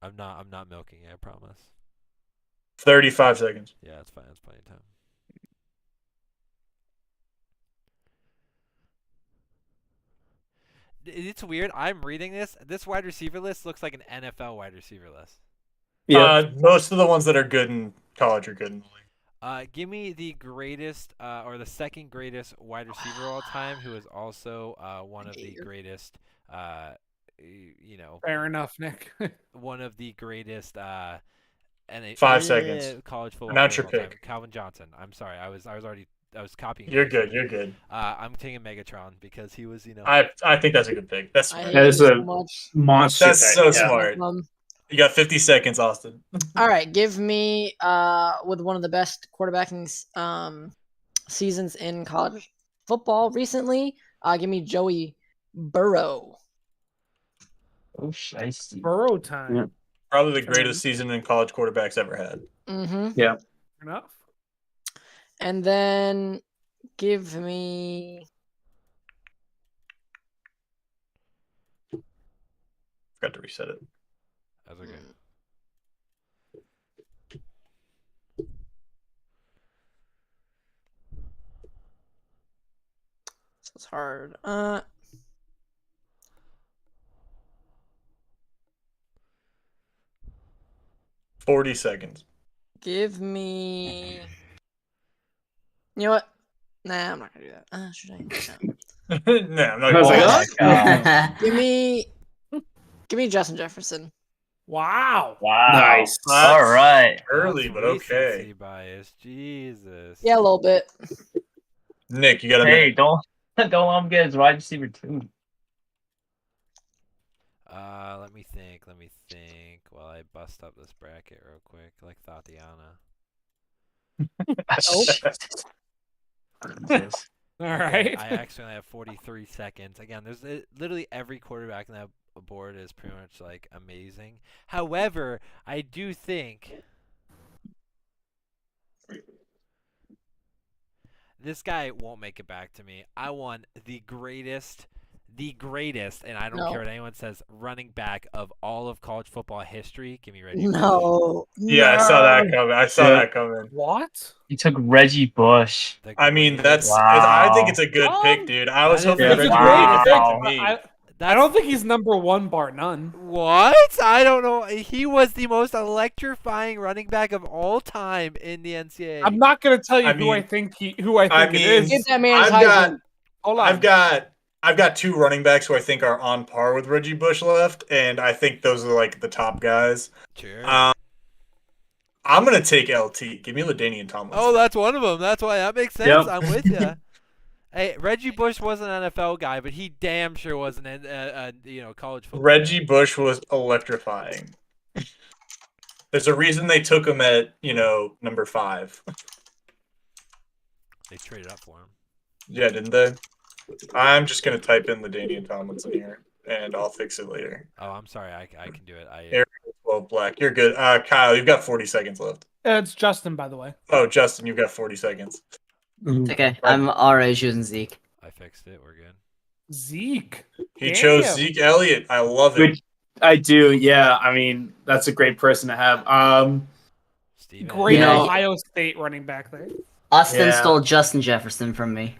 I'm not milking it, I promise. 35 seconds. Yeah, that's fine. That's plenty of time. It's weird. I'm reading this. This wide receiver list looks like an NFL wide receiver list. Yeah. Most of the ones that are good in college are good in the league. Give me the greatest or the second greatest wide receiver of all time, who is also one of the greatest. Fair enough, Nick. One of the greatest. 5 seconds. College football. Announce your of all time. pick. Calvin Johnson. I'm sorry. I was copying. You're good. You're good. I'm taking Megatron because he was, I think that's a good pick. That's I smart. hate That is you a so much. monster. That's pick, so yeah. smart. You got 50 seconds, Austin. All right, give me with one of the best quarterbacking seasons in college football recently. Give me Joey Burrow. Oh, shiesty. Burrow time. Yeah. Probably the greatest season in college quarterbacks ever had. Mm-hmm. Yeah. Fair enough. And then give me Forgot to reset it. That's okay. this is hard. 40 seconds. Give me. You know what? Nah, I'm not gonna do that. Should I? No. No, I'm not I was going like, to. Give me Justin Jefferson. Wow. Wow. Nice. All right. Early, That's but okay. recency bias. Jesus. Yeah, a little bit. Nick, you got a Hey, minute. don't let him get his wide receiver too. Let me think. While I bust up this bracket real quick, like Tatiana. All right. I actually only have 43 seconds. Again, there's literally every quarterback in that board is pretty much like amazing. However, I do think this guy won't make it back to me. I want the greatest, and I don't care what anyone says, running back of all of college football history. Give me Reggie Bush. No. Yeah, I saw that coming. I saw that coming. What? He took Reggie Bush. The I mean, greatest- I think it's a good Wow. pick, dude. I was That is hoping a Reggie great would pick. give it to me. I don't think he's number one, bar none. What? I don't know. He was the most electrifying running back of all time in the NCAA. I'm not gonna tell you I who I mean- think it mean- is. Give that man his I've got- Heisman. Hold on. I've got two running backs who I think are on par with Reggie Bush left, and I think those are like the top guys. Sure. I'm gonna take LT. Give me LaDainian Tomlinson. Oh, that's one of them. That's why that makes sense. Yep. I'm with you. Hey, Reggie Bush was an NFL guy, but he damn sure wasn't college football. Reggie Bush was electrifying. There's a reason they took him at number 5. They traded up for him. Yeah, didn't they? I'm just gonna type in LaDainian Tomlinson here, and I'll fix it later. Oh, I'm sorry. I can do it. Area 12 black. You're good. Kyle, you've got 40 seconds left. It's Justin, by the way. Oh, Justin, you've got 40 seconds. It's okay. I'm already choosing Zeke. I fixed it. We're good. Zeke. He Damn. chose Zeke Elliott. I love it. Which I do, yeah. I mean, that's a great person to have. Steven. Great Yeah. Ohio State running back there. Austin Yeah. stole Justin Jefferson from me.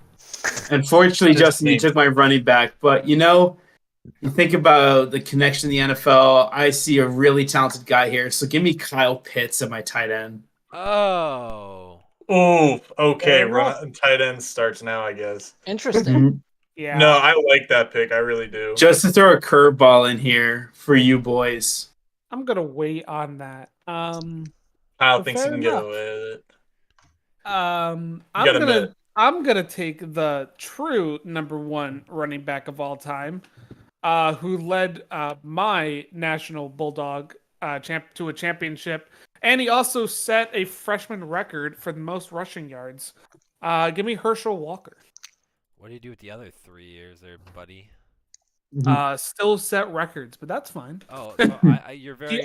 Unfortunately, Just Justin, you me. took my running back. But you think about the connection in the NFL. I see a really talented guy here. So give me Kyle Pitts at my tight end. Oh. Ooh, okay. Fair enough. Tight end starts now, I guess. Interesting. Yeah. No, I like that pick. I really do. Just to throw a curveball in here for you boys. I'm gonna wait on that. Kyle thinks he fair can get enough. away with it. I'm gotta admit. gonna take the true number one running back of all time, who led my National Bulldog to a championship, and he also set a freshman record for the most rushing yards. Give me Herschel Walker. What do you do with the other 3 years there, buddy? Still set records, but that's fine. Oh, so you're very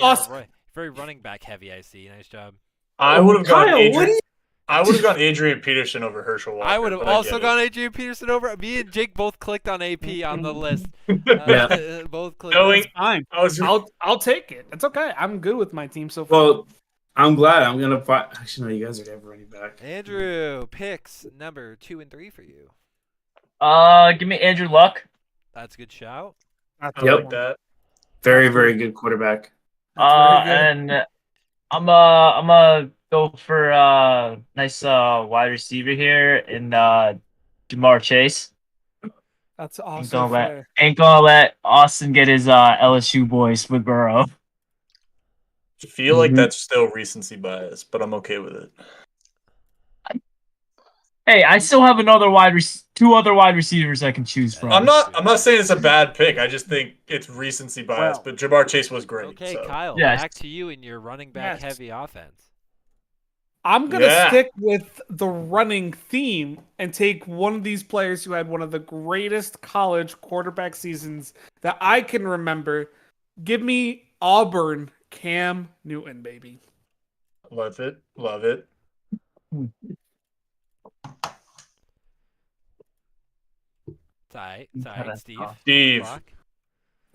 very running back heavy. I see. Nice job. I would have gone Kyle, Adrian. I would have gone Adrian Peterson over Herschel Walker. I would have but also get it. gone Adrian Peterson over. Me and Jake both clicked on AP on the list. Yeah. Both clicked. Knowing- Fine. I was I'll take it. It's okay. I'm good with my team so far. Well, I'm glad. I'm gonna find. Actually, no, you guys are never running back. Andrew, picks number 2 and 3 for you. Give me Andrew Luck. That's a good shout. That's I Yep. like that. Very, very good quarterback. And I'm gonna go for nice wide receiver here in Jamar Chase. That's Ain't also gonna fair. let Austin get his LSU boys with Burrow. I feel like Mhm. that's still recency bias, but I'm okay with it. Hey, I still have two other wide receivers I can choose from. I'm not saying it's a bad pick. I just think it's recency bias. Well, but Jamar Chase was great. Okay, so. Kyle, Yes. back to you in your running back Yes. heavy offense. I'm gonna Yeah. stick with the running theme and take one of these players who had one of the greatest college quarterback seasons that I can remember. Give me Auburn Cam Newton, baby. Love it. Love it. It's all right, Steve. Steve. Clock.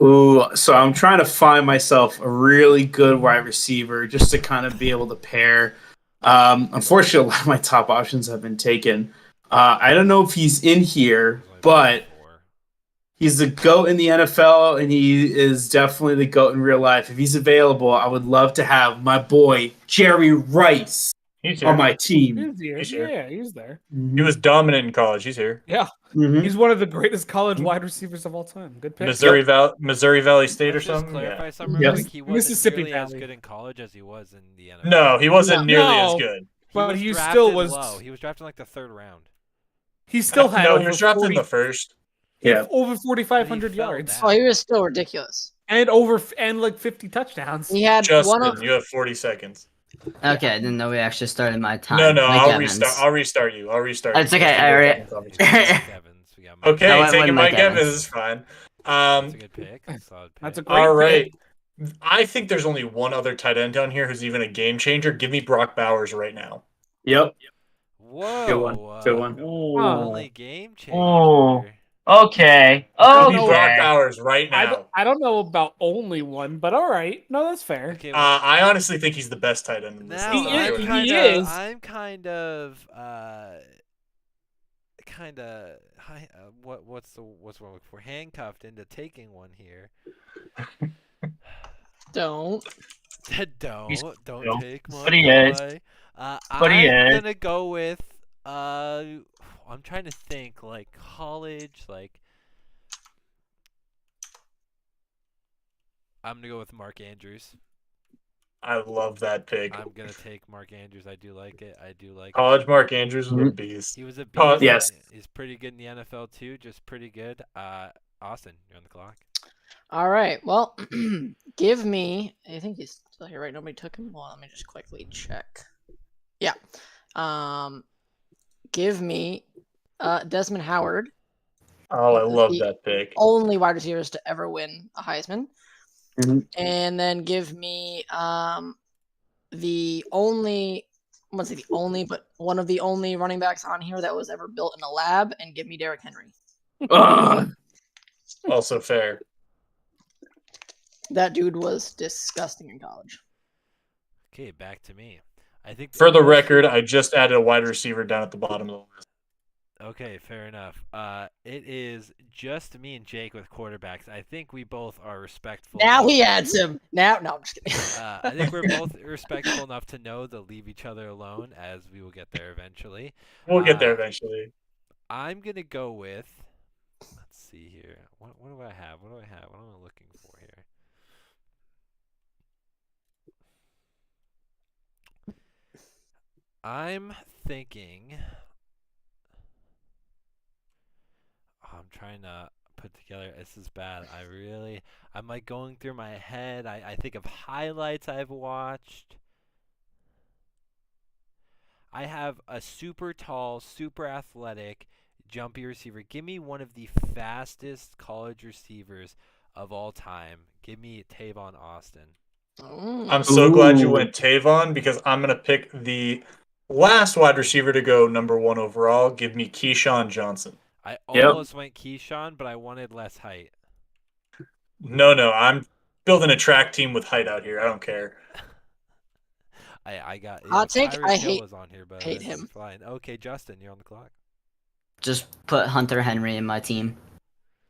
Ooh, so I'm trying to find myself a really good wide receiver just to kind of be able to pair. Unfortunately, a lot of my top options have been taken. I don't know if he's in here, but he's the GOAT in the NFL, and he is definitely the GOAT in real life. If he's available, I would love to have my boy Jerry Rice He's here. on my team. He's here. He's here. Yeah, he's there. He was dominant in college. He's here. Yeah, Mhm. he's one of the greatest college wide receivers of all time. Good pick. Missouri Valley State Let's or just something. clarify Yeah. something. Yep. Like he wasn't Mississippi nearly as Valley. good in college as he was in the NFL. No, he wasn't No. nearly as No. good. But was he drafted still was. low. He was drafted in like the 3rd round. He still had No, over he was drafted 40 in the first. Yeah. over 4,500 He fell yards down. Oh, he was still ridiculous. and like 50 touchdowns. He had Justin, one of you have 40 seconds. Okay, I didn't know we actually started my time. No, Like I'll Evans. restart. I'll restart you. It's okay, Let's do I the already- second conversation. Mike Evans. We got Mike Okay, I went taking with Mike Mike Evans Evans. is fine. That's a good pick. That's a solid pick. That's a great All pick. right. I think there's only one other tight end down here who's even a game changer. Give me Brock Bowers right now. Yep. Whoa. Good one. Good one. Only game changer. Oh. Okay. Give me Brock Okay. Bowers right now. I don't know about only one, but all right. No, that's fair. Okay, I honestly think he's the best tight end in this. now He league. is- I'm he kind is. of I'm kind of what's wrong with we're handcuffed into taking one here. don't. Don't take my But he is. boy. But he I'm is. gonna go with I'm trying to think like college like I'm gonna go with Mark Andrews. I love that pick. I'm gonna take Mark Andrews. I do like it. College Mark Andrews was a beast. He was a beast. Oh, yes. He's pretty good in the NFL too. Just pretty good. Austin, you're on the clock. All right. Well, give me. I think he's still here, right? Nobody took him. Well, let me just quickly check. Yeah. Give me Desmond Howard, Oh, I love that pick. only wide receivers to ever win a Heisman, Mhm. and then give me the only. I won't say the only, but one of the only running backs on here that was ever built in a lab, and give me Derrick Henry. Ugh. Also fair. That dude was disgusting in college. Okay, back to me. I think For the record, I just added a wide receiver down at the bottom of the list. Okay, fair enough. It is just me and Jake with quarterbacks. I think we both are respectful. Now enough- he adds him. No, I'm just kidding. I think we're both respectful enough to know to leave each other alone, as we will get there eventually. We'll get there eventually. I'm gonna go with. see here. What do I have? What do I have? What am I looking for here? I'm thinking. I'm trying to put together. This is bad. I'm like going through my head. I think of highlights I've watched. I have a super tall, super athletic, jumpy receiver. Give me one of the fastest college receivers of all time. Give me Tavon Austin. I'm so glad you went Tavon because I'm going to pick the last wide receiver to go number 1 overall. Give me Keyshawn Johnson. I almost went Keyshawn, but I wanted less height. No, I'm building a track team with height out here. I don't care. I got. Hot take. Tyreek I Hill was on here, but hate it's him. fine. Okay, Justin, you're on the clock. Just put Hunter Henry in my team.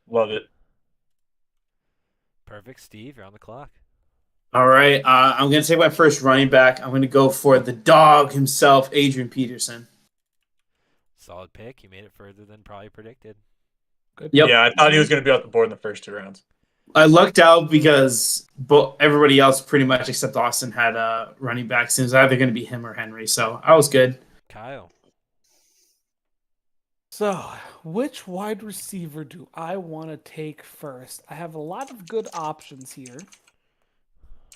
Love it. Perfect, Steve. You're on the clock. All right. I'm going to take my first running back. I'm going to go for the dog himself, Adrian Peterson. Solid pick. You made it further than probably predicted. Good. Yep. Yeah, I thought he was going to be off the board in the first 2 rounds. I lucked out because everybody else pretty much except Austin had a running back. So it was either going to be him or Henry. So I was good. Kyle. So, which wide receiver do I want to take first? I have a lot of good options here.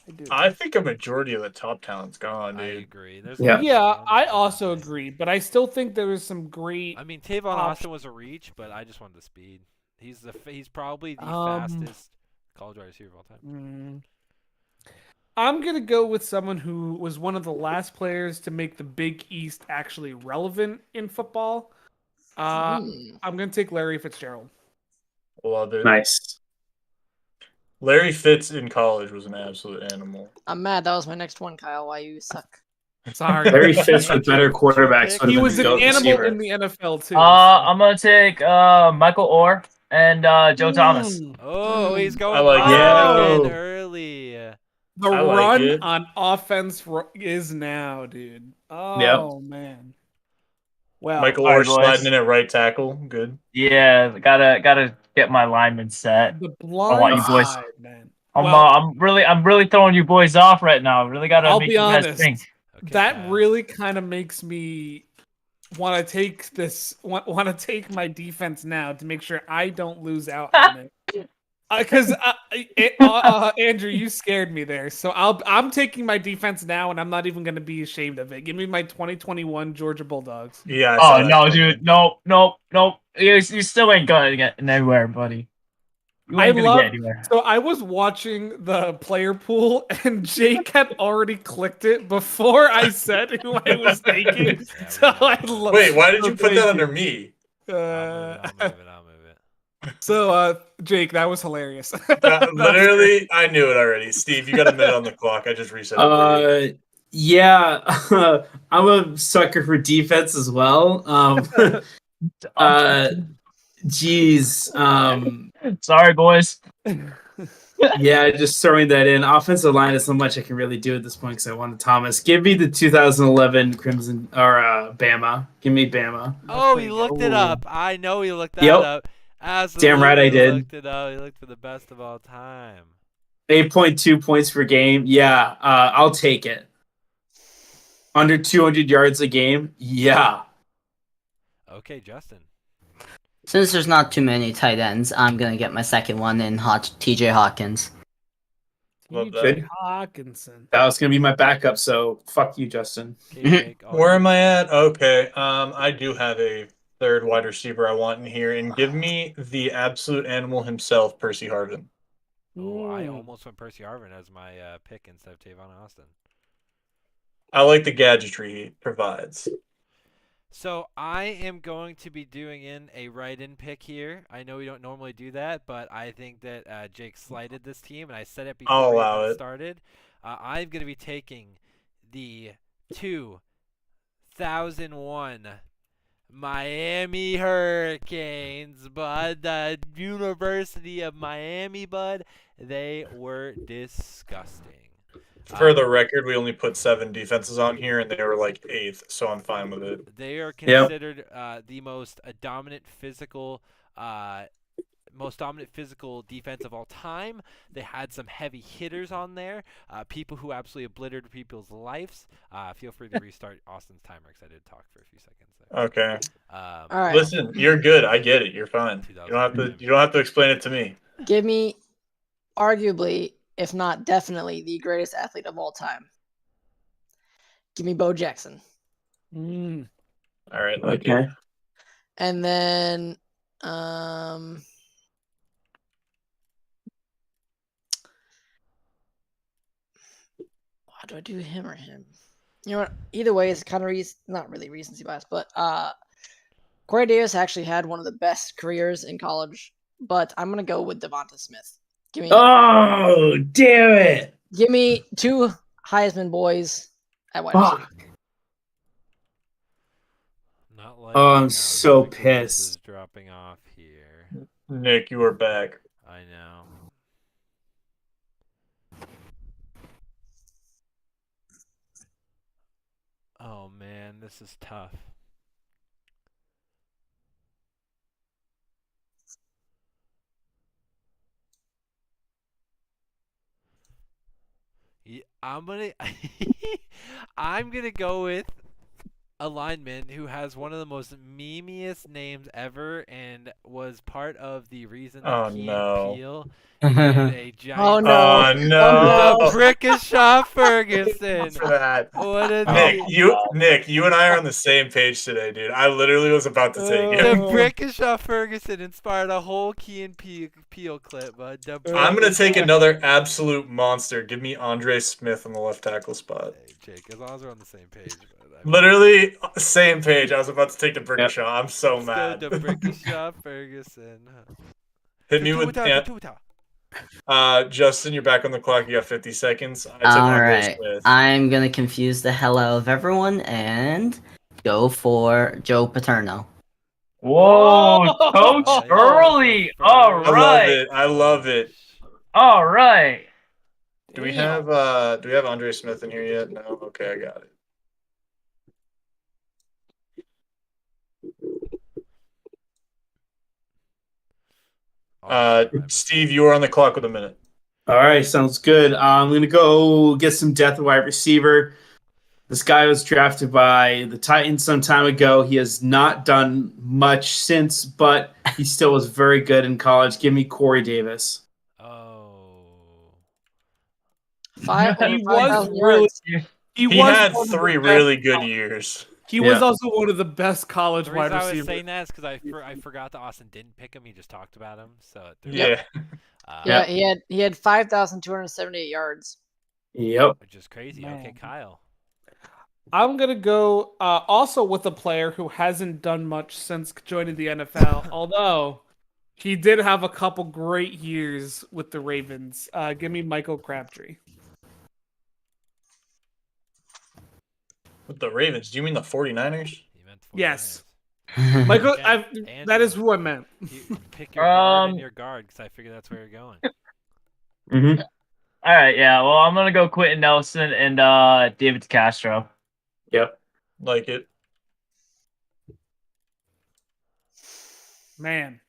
I do. I think a majority of the top talent's gone, I dude. agree. There's Yeah. I also agree, but I still think there is some great. I mean, Tavon Austin was a reach, but I just wanted the speed. He's probably the fastest college wide receiver of all time. I'm gonna go with someone who was one of the last players to make the Big East actually relevant in football. I'm gonna take Larry Fitzgerald. Love it. Nice. Larry Fitz in college was an absolute animal. I'm mad. That was my next one, Kyle. Why you suck? Sorry, Larry Fitz with better quarterbacks. he was an animal receiver. in the NFL too. I'm gonna take Michael Orr and Joe Thomas. Oh, he's going I like again it. early. The I like run it. on offense is now, dude. Oh man. Well, Michael All Orr right, boys. sliding in at right tackle. Good. Yeah, gotta get my lineman set. the I want blind you boys. side, man. I'm really throwing you boys off right now. Really gotta I'll make be you guys honest. think. Okay, That Kyle. really kind of makes me want to take want to take my defense now to make sure I don't lose out on it. Because Andrew, you scared me there. So I'm taking my defense now, and I'm not even going to be ashamed of it. Give me my 2021 Georgia Bulldogs. Yeah. I saw Oh that no, coming. dude, nope. You still ain't gonna get anywhere, buddy. You ain't gonna get anywhere. So I was watching the player pool, and Jake had already clicked it before I said who I was taking. Yeah, So we I know. love. Wait, why did so you put thank that you. under me? I'll move it. So Jake, that was hilarious. Literally, I knew it already. Steve, you got a minute on the clock. I just reset it for you. Yeah, I'm a sucker for defense as well. Geez. Sorry, boys. Yeah, just throwing that in. Offensive line is so much I can really do at this point because I wanted Thomas. Give me the 2011 Crimson or Bama. Give me Bama. Oh, he looked it up. I know he looked that Yep. up. Absolutely Damn right I did. Looked it up. He looked for the best of all time. 8.2 points per game. Yeah, I'll take it. Under 200 yards a game. Yeah. Okay, Justin. Since there's not too many tight ends, I'm gonna get my second one in TJ Hawkins. Love that. TJ Hawkinson. That was going to be my backup, so fuck you, Justin. Okay, Jake, all Where yours. am I at? Okay. I do have a third wide receiver I want in here, and give me the absolute animal himself, Percy Harvin. Oh, I almost went Percy Harvin as my pick instead of Tavon Austin. I like the gadgetry he provides. So I am going to be doing in a write-in pick here. I know we don't normally do that, but I think that Jake slighted this team, and I said it I'll before we allow even it. started. I'm going to be taking the 2001 Miami Hurricanes, bud. The University of Miami, bud. They were disgusting. For the record, we only put 7 defenses on here, and they were like 8th, so I'm fine with it. They are considered the most dominant physical most dominant physical defense of all time. They had some heavy hitters on there, people who absolutely obliterated people's lives. Feel free to restart Austin's timer because I did talk for a few seconds there. Okay. All right. Listen, you're good. I get it. You're fine. You don't have to explain it to me. Give me, arguably, if not definitely, the greatest athlete of all time. Give me Bo Jackson. Mm. All right. Okay. And then, do I do him or him? You know what? Either way, it's kind of not really recency bias, but Corey Davis actually had one of the best careers in college. But I'm gonna go with Devonta Smith. Oh, damn it! Give me 2 Heisman boys at wide receiver. Not like I'm so pissed. Is dropping off here. Nick, you are back. I know. Oh man, this is tough. Yeah, I'm gonna go with a lineman who has one of the most memeiest names ever and was part of the reason that Key and Peele needed a giant. Oh no! Oh no! The Brickashaw Ferguson. For that. What a Nick, you and I are on the same page today, dude. I literally was about to take it. The Brickashaw Ferguson inspired a whole Key and Peele clip. I'm gonna take another absolute monster. Give me Andre Smith on the left tackle spot. Hey, Jake, as long as we're on the same page. Literally same page. I was about to take the Brickashaw. Yep. I'm so mad. The Brickashaw Ferguson. Hit me with Justin, you're back on the clock. You got 50 seconds. All right. I'm going to confuse the hell out of everyone and go for Joe Paterno. Whoa, Coach early. All right. I love it. All right. Do we have Andre Smith in here yet? No. Okay, I got it. Steve, you are on the clock with a minute. All right, sounds good. I'm going to go get some depth wide receiver. This guy was drafted by the Titans some time ago. He has not done much since, but he still was very good in college. Give me Corey Davis. Oh. He had 3 really good years. He was also one of the best college wide receivers. I was saying that is because I forgot that Austin didn't pick him. He just talked about him. So he had 5,278 yards. Yep. Which is crazy. Man. Okay, Kyle. I'm gonna go also with a player who hasn't done much since joining the NFL, although he did have a couple great years with the Ravens. Give me Michael Crabtree. With the Ravens? Do you mean the 49ers? Yes. Michael, that is who I meant. Pick your guard and your guard because I figure that's where you're going. Mm-hmm. All right, yeah. Well, I'm going to go Quentin Nelson and David Castro. Yep. Like it. Man.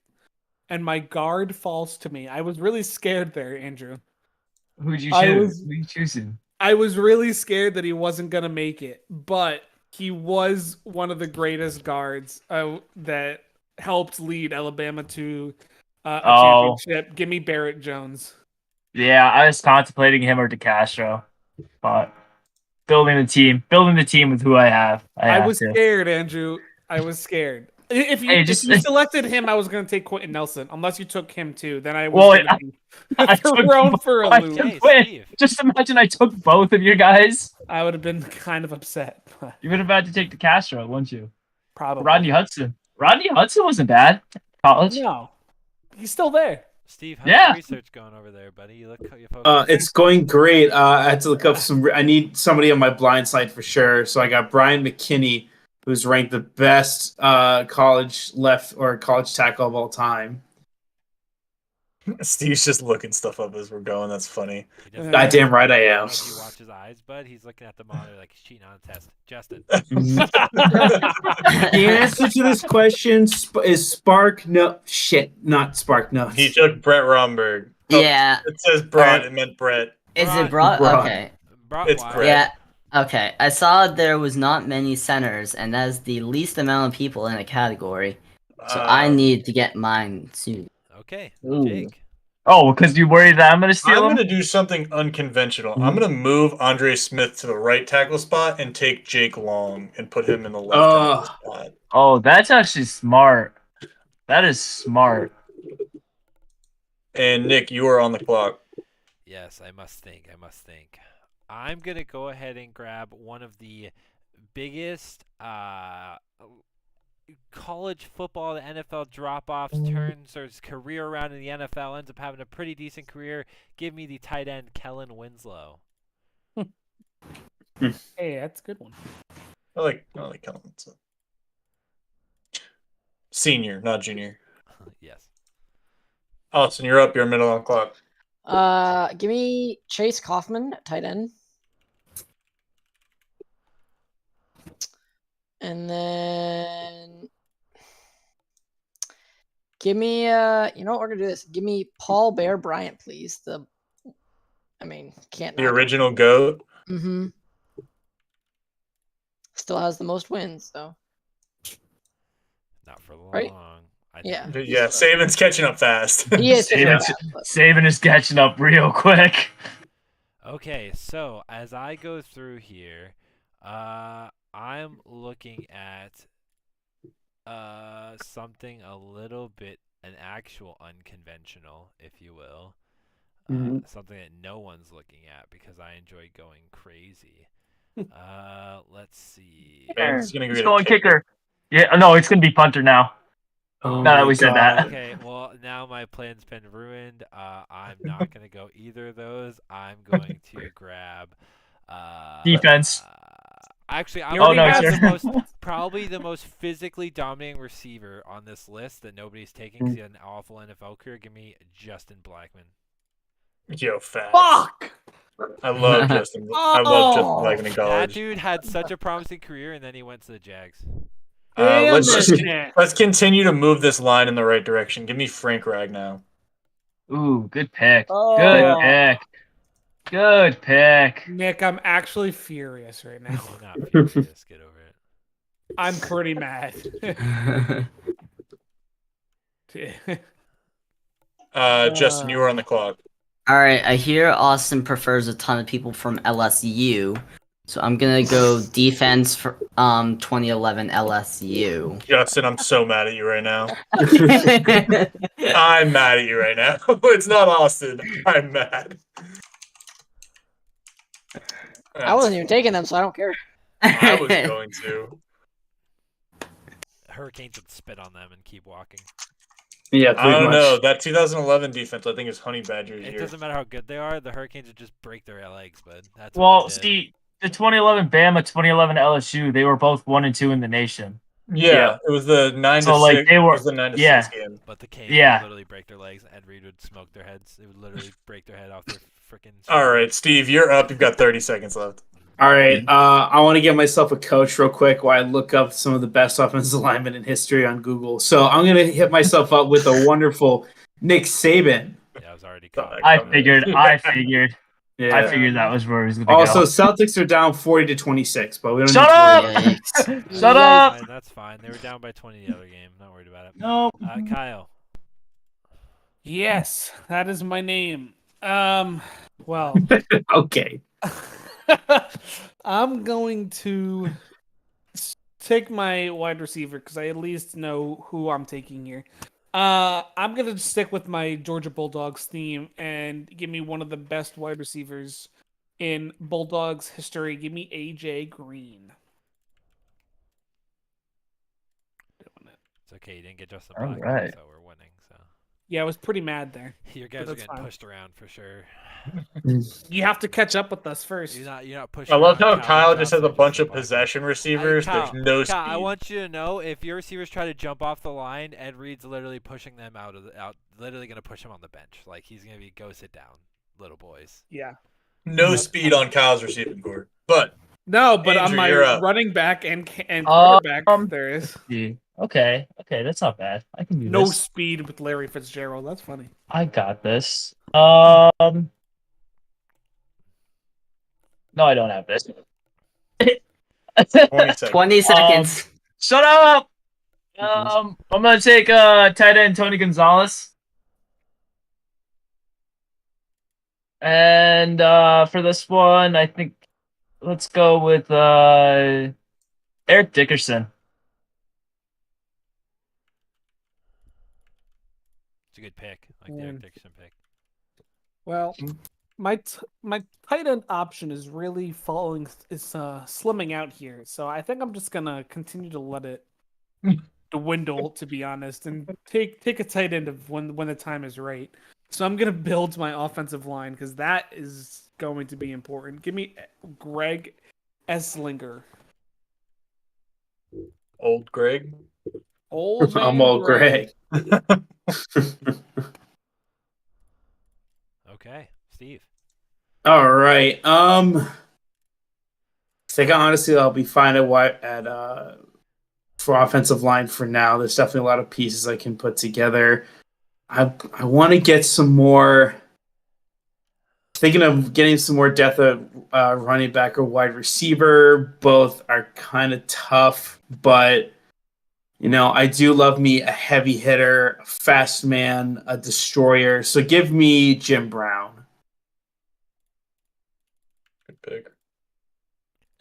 And my guard falls to me. I was really scared there, Andrew. Who'd you choose? Who are you choosing? I was really scared that he wasn't going to make it, but he was one of the greatest guards that helped lead Alabama to a championship. Give me Barrett Jones. Yeah, I was contemplating him or DeCastro, but building the team with who I have. I was scared, Andrew. I was scared. If you selected him, I was going to take Quentin Nelson. Unless you took him too, then I was going to be thrown for a loop. Just imagine I took both of you guys. I would have been kind of upset. You would have had to take the Castro, wouldn't you? Probably. Rodney Hudson wasn't bad. College. No, he's still there. Steve, how's your research going over there, buddy? You look. It's going great. I had to look up some. I need somebody on my blind side for sure. So I got Brian McKinney, who's ranked the best college tackle of all time. Steve's just looking stuff up as we're going. That's funny. Goddamn right I am. If you watch his eyes, bud, he's looking at the monitor like he's cheating on a test. Justin. The answer to this question is Spark. No shit, not Spark. No, He took Brett Romberg. Oh, Yeah. it says Brett. Alright. It meant Brett. Is it Broad? Broad. Okay. It's Brett. Brett. Yeah. Okay. I saw there was not many centers, and that's the least amount of people in a category. So I need to get mine soon. Okay, Ooh. Jake. Oh, because you worried that I'm gonna steal I'm him? going to do something unconventional. I'm going to move Andre Smith to the right tackle spot and take Jake Long and put him in the left tackle spot. Oh, that's actually smart. That is smart. And Nick, you are on the clock. Yes, I must think. I'm going to go ahead and grab one of the biggest college football to NFL drop-offs, turns his career around in the NFL, ends up having a pretty decent career. Give me the tight end, Kellen Winslow. Hey, that's a good one. I like Kellen. Senior, not junior. Yes. Austin, you're up. You're middle on the clock. Give me Chase Kaufman, tight end. And then give me you know what, we're gonna do this. Give me Paul Bear Bryant, please. Can't The original GOAT. Mm-hmm. Still has the most wins, so Not for long. Right? I Yeah. think. Yeah, Saban's catching up fast. he is Saving is catching up real quick. Okay, so as I go through here, I'm looking at something a little bit an actual unconventional, if you will. Something that no one's looking at because I enjoy going crazy. Let's see. He's gonna He's get a going kicker. Yeah, no, it's gonna be punter now. Oh Now that my we said that. God. Okay, well now my plan's been ruined. I'm not gonna go either of those. I'm going to grab Defense. Actually, I'm You gonna already grab have the probably the most physically dominating receiver on this list that nobody's taking because he had an awful NFL career. Give me Justin Blackman. Yo, fat. Fuck! I love Justin. I love Justin Blackman in That college. dude had such a promising career, and then he went to the Jags. Let's continue to move this line in the right direction. Give me Frank Ragnow. Ooh, good pick. Oh. Good pick. Good pick. Nick, I'm actually furious right now. You're not furious. Get over it. I'm pretty mad. Justin, you are on the clock. All right, I hear Austin prefers a ton of people from LSU, so I'm gonna go defense for 2011 LSU. Justin, I'm so mad at you right now. I'm mad at you right now. It's not Austin. I'm mad. I wasn't even taking them, so I don't care. I was going to. Hurricanes would spit on them and keep walking. Yeah, I don't know. That 2011 defense, I think, is Honey Badger's It year. doesn't matter how good they are. The Hurricanes would just break their legs, bud. That's what Well, they did. see, the 2011 Bama, 2011 LSU, they were both 1 and 2 in the nation. Yeah, it was the 9 So, to like, 6. they were- It was the 9 to yeah. 6 game. But the Canes Yeah. would literally break their legs. Ed Reed would smoke their heads. They would literally break their head off their freaking. All right, Steve, you're up. You've got 30 seconds left. All right, I want to get myself a coach real quick while I look up some of the best offensive linemen in history on Google. So I'm going to hit myself up with a wonderful Nick Saban. Yeah, I was already caught. I figured Yeah. that was where he was going to Also, go. Celtics are down 40-26, but we don't Shut need to up! worry about Yikes. Shut up! That's fine. They were down by 20 the other game. Not worried about it. No. Kyle. Yes, that is my name. Well, it. Okay. I'm going to take my wide receiver because I at least know who I'm taking here. I'm going to stick with my Georgia Bulldogs theme and give me one of the best wide receivers in Bulldogs history. Give me AJ Green. It's okay. You didn't get Justin All Blackman, right. so we're winning. So Yeah, I was pretty mad there. Your guys are that's getting fine. pushed around for sure. You have to catch up with us first. You're not pushing. I love around how Kyle and just has a Jocelyn bunch in of the pocket. possession receivers. Kyle, There's no Kyle, speed. I want you to know if your receivers try to jump off the line, Ed Reed's literally pushing them out. Literally gonna push him on the bench. Like he's gonna be go sit down, little boys. Yeah. No speed on Kyle's receiving core. But No, but Andrew, on my you're up. running back and quarterback, there is Okay, that's not bad. I can do no this. speed with Larry Fitzgerald. That's funny. I got this. No, I don't have this. 20 seconds. 20 seconds. Shut up. I'm gonna take tight end Tony Gonzalez. And for this one, I think let's go with Eric Dickerson. It's a good pick. I like the Eric Dickerson pick. Well, my tight end option is really slimming out here. So I think I'm just gonna continue to let it dwindle, to be honest, and take a tight end of when the time is right. So I'm gonna build my offensive line because that is going to be important. Give me Greg Esslinger. Old Greg. Old man I'm old Greg. Okay, Steve. All right. I think honestly I'll be fine for offensive line for now. There's definitely a lot of pieces I can put together. I want to get some more. Thinking of getting some more depth at running back or wide receiver. Both are kind of tough, but I do love me a heavy hitter, a fast man, a destroyer. So give me Jim Brown. Good pick.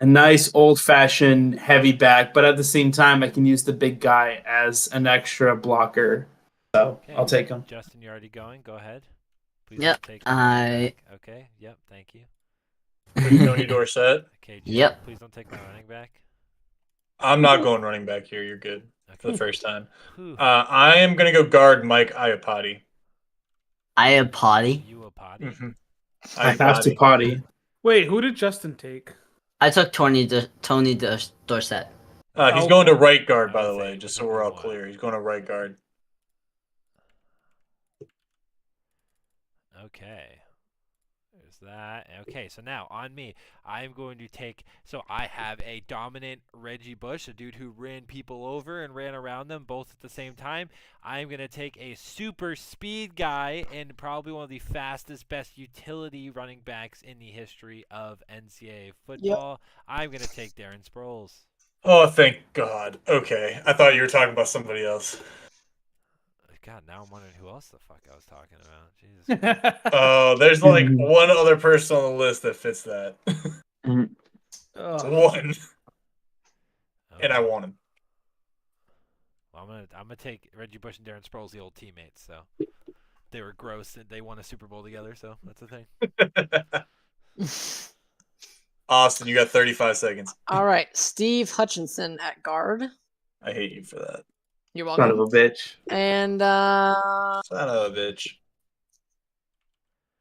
A nice old-fashioned heavy back, but at the same time, I can use the big guy as an extra blocker. So Okay. I'll take him. Justin, you're already going. Go ahead. Please Yep. don't take Okay. Yep. Thank you. Tony Dorsett. Okay. Jim, Yep. Please don't take my running back. I'm not going running back here. You're good for the Okay. first time. Whew. I am going to go guard Mike Iapati. Iapati. You a potty? Mm-hmm. I have to potty. Wait, who did Justin take? I took Tony Dorsett. He's going to right guard, by I the would way, say just so we're all number one. clear. He's going to right guard. Okay. There's that. Okay, so now on me. I'm going to take. So I have a dominant Reggie Bush, a dude who ran people over and ran around them both at the same time. I'm going to take a super speed guy and probably one of the fastest, best utility running backs in the history of NCAA football. I'm going to take Darren Sproles. Oh, thank God. Okay. I thought you were talking about somebody else. God, now I'm wondering who else the fuck I was talking about. Jesus. There's like one other person on the list that fits that. Ugh. One. And I want him. Well, I'm gonna take Reggie Bush and Darren Sproles, the old teammates. So they were gross and they won a Super Bowl together. So that's the thing. Austin, you got 35 seconds. All right, Steve Hutchinson at guard. I hate you for that. You're Son of welcome. a bitch. And Son of a bitch.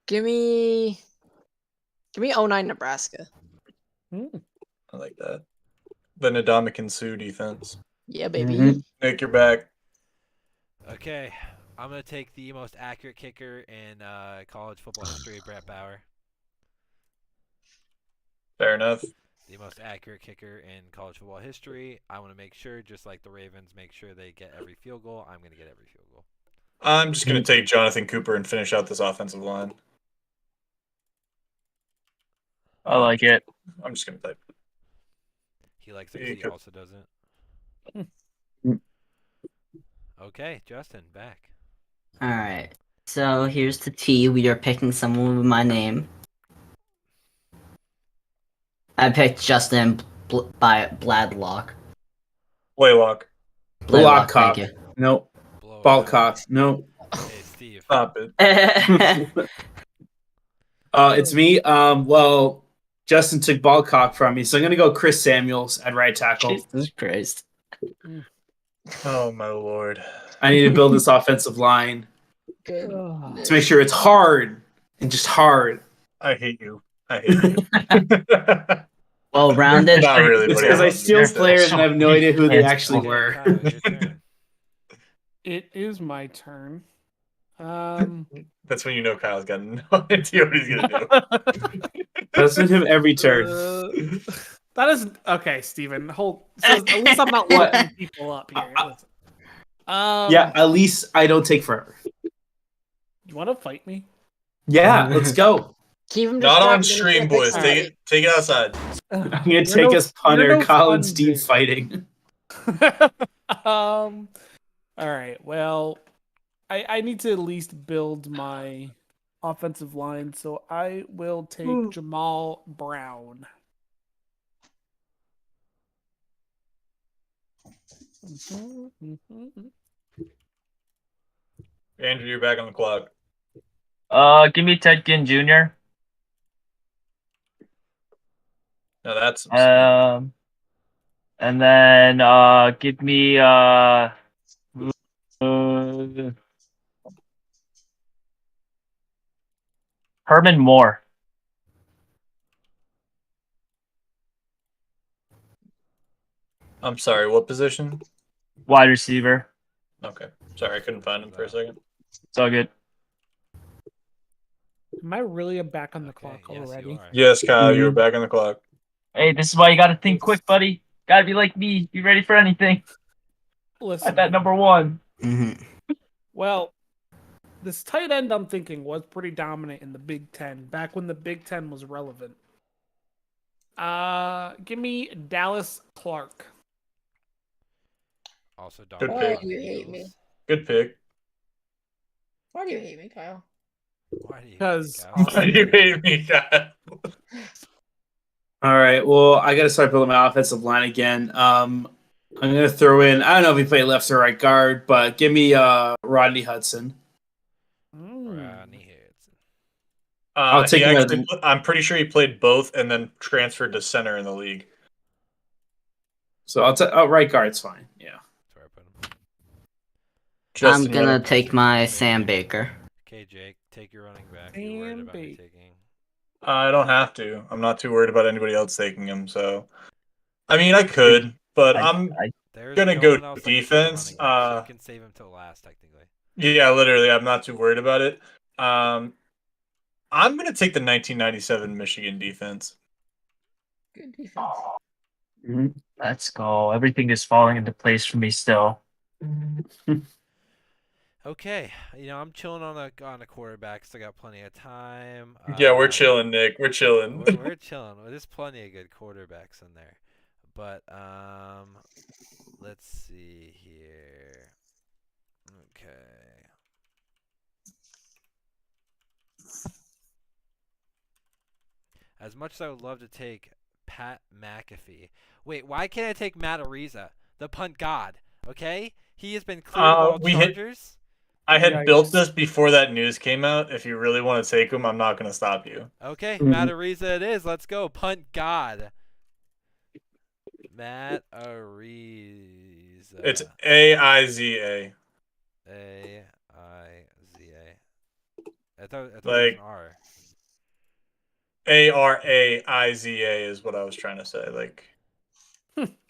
give me 09 Nebraska. I like that. The Ndamukong Suh defense. Yeah, baby. Mhm. Nick, you're back. Okay, I'm gonna take the most accurate kicker in college football history, Brett Bauer. Fair enough. The most accurate kicker in college football history. I want to make sure, just like the Ravens, make sure they get every field goal. I'm gonna get every field goal. I'm just going to take Jonathan Cooper and finish out this offensive line. I like it. I'm just going to type. He likes it Yeah, 'cause you he also doesn't. Okay, Justin, back. Alright. So here's the T. We are picking someone with my name. I picked Justin by Bladlock. Blaylock. Bladlock, Blockcock. thank you. Nope. Blow it Ballcock. Nope. out. Hey, Steve. Stop it. It's me. Well, Justin took Ballcock from me, so I'm gonna go Chris Samuels at right tackle. Jesus Christ. Oh, my Lord. I need to build this offensive line. Good. Let's make sure it's hard and just hard. I hate you. I hate you. Well rounded. Not really. It's what because I want steal to say. players and I have no idea who they It's actually cool. were. Kyle, your turn. It is my turn. That's when you know Kyle's got no idea what he's gonna do. That's with him every turn. That is okay, Steven. Hold. So at least I'm not locking people up here. Listen. Yeah, at least I don't take forever. You want to fight me? Yeah, let's go. Keep him Not on distracted, stream, then boys. fix Take it outside. I'm gonna You're take no- us punter, you're no Kyle fun, and Steve Jake. fighting. All right. Well, I need to at least build my offensive line, so I will take Jamal Brown. Andrew, you're back on the clock. Give me Ted Ginn Jr. No, that's And then give me Herman Moore. I'm sorry, what position? Wide receiver. Okay. Sorry, I couldn't find him for a second. It's all good. Am I really back on the Okay, clock yes, you already? are. Yes, Kyle, you're Mhm. back on the clock. Hey, this is why you gotta think quick, buddy. Gotta be like me. Be ready for anything. Listen. At that number one. Mhm. Well, this tight end I'm thinking was pretty dominant in the Big Ten, back when the Big Ten was relevant. Give me Dallas Clark. Also, Good Donald pick. Why do you hate me? Good pick. Why do you hate me, Kyle? Why do you hate me, Because Kyle? Why do you hate me, Kyle? All right. Well, I got to start building my offensive line again. I'm gonna throw in. I don't know if he played left or right guard, but give me Rodney Hudson. Rodney Hudson. I'll take him as- I'm pretty sure he played both and then transferred to center in the league. So I'll take right guard's fine. Yeah. That's where I put him. Justin, I'm gonna what- take my Sam Baker. Okay, Jake, take your running back. You're worried about me Bake. taking. I don't have to. I'm not too worried about anybody else taking him. So, I mean, I could, but I'm There's gonna no go one else that can take a defense. running back, so you can save him till last, technically. Yeah, literally, I'm not too worried about it. I'm gonna take the 1997 Michigan defense. Good defense. Let's go. Everything is falling into place for me still. Okay, I'm chilling on a quarterback. Still got plenty of time. Yeah, we're chilling, Nick. We're chilling. We're chilling. There's plenty of good quarterbacks in there, but let's see here. Okay. As much as I would love to take Pat McAfee. Wait, why can't I take Matt Ariza, the punt god? Okay, he has been cleared of all chargers. I had Yikes. built this before that news came out. If you really want to take him, I'm not going to stop you. Okay, Matt Ariza it is. Let's go, punt god. Matt Ariza. It's AIZA. AIZA. I thought it was Like- an R. ARAIZA is what I was trying to say. Like,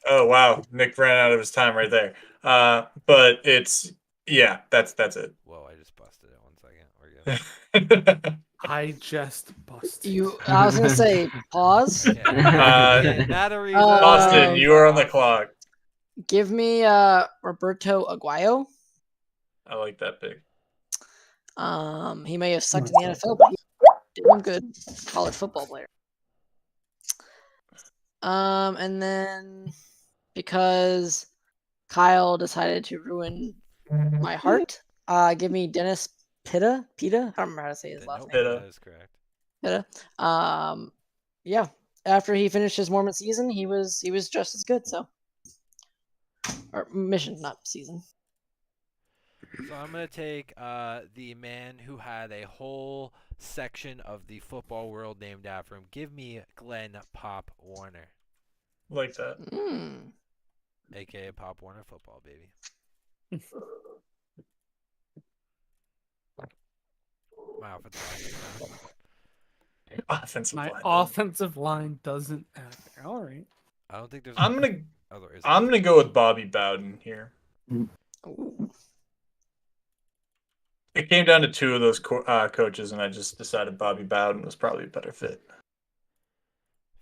oh wow, Nick ran out of his time right there. But it's that's it. Whoa, I just busted it. 1 second. We're good. I just busted. I was gonna say pause. Okay. Okay, Matt Ariza. Austin, you are on the clock. Give me Roberto Aguayo. I like that pick. He may have sucked in the NFL, but he's doing good college football player. And then because Kyle decided to ruin my heart, give me Dennis Pitta. I don't remember how to say his last Nope, name. Pitta. that is correct. Pitta. Yeah. After he finished his Mormon season, he was just as good. So, or mission, not season. So I'm gonna take the man who had a whole section of the football world named after him. Give me Glenn Pop Warner, Like that. aka Pop Warner football, baby. My offensive line doesn't have. Offensive My line. offensive line doesn't have. All right. I don't think there's. I'm gonna Oh, there isn't. I'm gonna go with Bobby Bowden here. Ooh. It came down to two of those coaches, and I just decided Bobby Bowden was probably a better fit.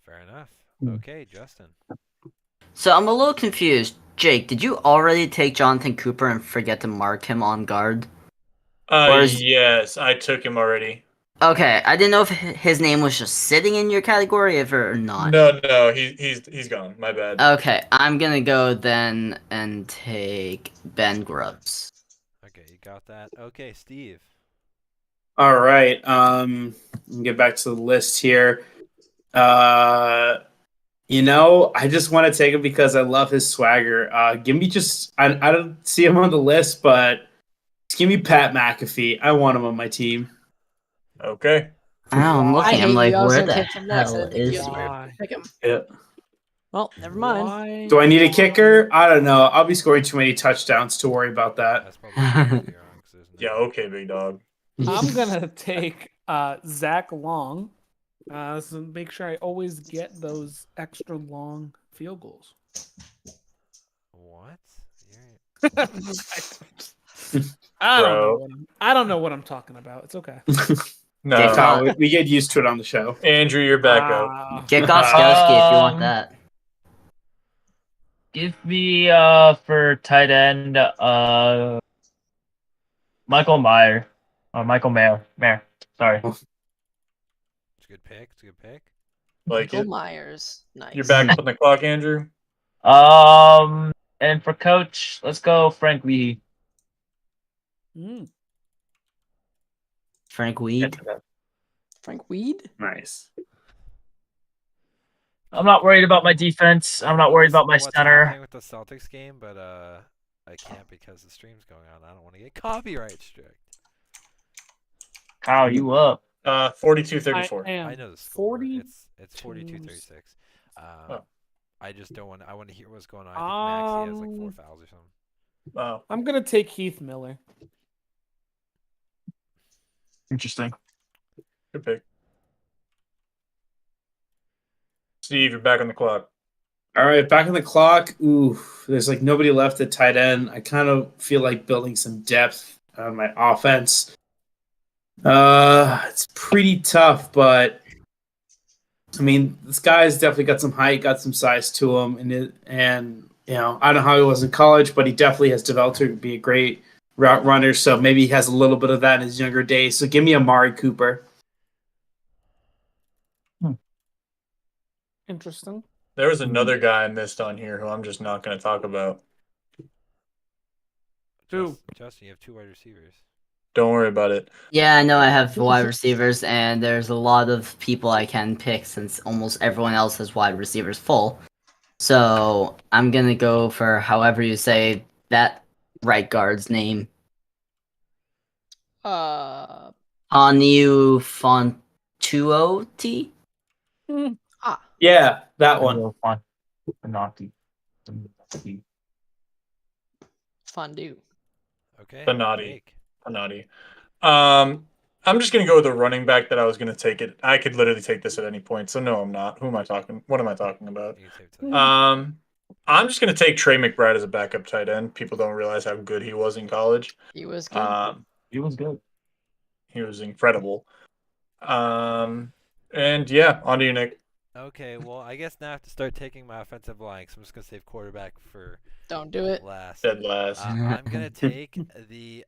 Fair enough. Okay, Justin. So I'm a little confused. Jake, did you already take Jonathan Cooper and forget to mark him on guard? Or is- Yes, I took him already. Okay, I didn't know if his name was just sitting in your category or not. No, he's gone. My bad. Okay, I'm gonna go then and take Ben Grubbs. Okay, you got that. Okay, Steve. All right. Get back to the list here. I just want to take him because I love his swagger. Give me I don't see him on the list, but just give me Pat McAfee. I want him on my team. Okay. I know, I'm I looking. hate I'm like, you. I was where gonna the take him next. I hell didn't think you is? was gonna Why? pick him. Yeah. Well, never mind. Why? Do I need a kicker? I don't know. I'll be scoring too many touchdowns to worry about that. That's probably what you're on, 'cause there's no- Yeah. Okay, big dog. I'm gonna take Zach Long. So make sure I always get those extra long field goals. What? I don't know what I'm talking about. It's okay. No, Dick Kyle, we get used to it on the show. Andrew, you're back up. Get Goskowski if you want that. Give me for tight end Michael Mayer. Michael Mayer. Sorry. It's a good pick. It's a good pick. Like Michael it. Myers. Nice. You're back on the clock, Andrew. And for coach, let's go Frank Lee. Frank Weed. Frank Weed. Nice. I'm not worried about my defense. I'm not worried about my What's center. happening with the Celtics game, but I can't because the stream's going on. I don't want to get copyright strict. Kyle, you up? 42-34. I know the score. 40. It's 42-36. Oh. I just don't want. I want to hear what's going on. I think Maxey has like 4 fouls or something. Wow. I'm gonna take Heath Miller. Interesting. Good pick. Steve, you're back on the clock. All right, back on the clock. Ooh, there's like nobody left at tight end. I kind of feel like building some depth on my offense. It's pretty tough, but I mean, this guy's definitely got some height, got some size to him, and I don't know how he was in college, but he definitely has developed to be a great route runner. So maybe he has a little bit of that in his younger days. So give me Amari Cooper. Interesting. There was another guy I missed on here who I'm just not going to talk about. Who? Justin, you have 2 wide receivers. Don't worry about it. Yeah, I know I have wide receivers, and there's a lot of people I can pick since almost everyone else has wide receivers full. So I'm gonna go for however you say that right guard's name. Ah. Hanu Fontuoti? Yeah, that one. Fondue. Okay. Benatti. Jake. Benatti. I'm just going to go with the running back that I was going to take it. I could literally take this at any point. So no, I'm not. Who am I talking? What am I talking about? You can save it till the end. I'm just going to take Trey McBride as a backup tight end. People don't realize how good he was in college. He was good. He was good. He was incredible. And yeah, on to you, Nick. Okay, well, I guess now I have to start taking my offensive line, so I'm just gonna save quarterback for Don't do it. last. Dead last. I'm gonna take the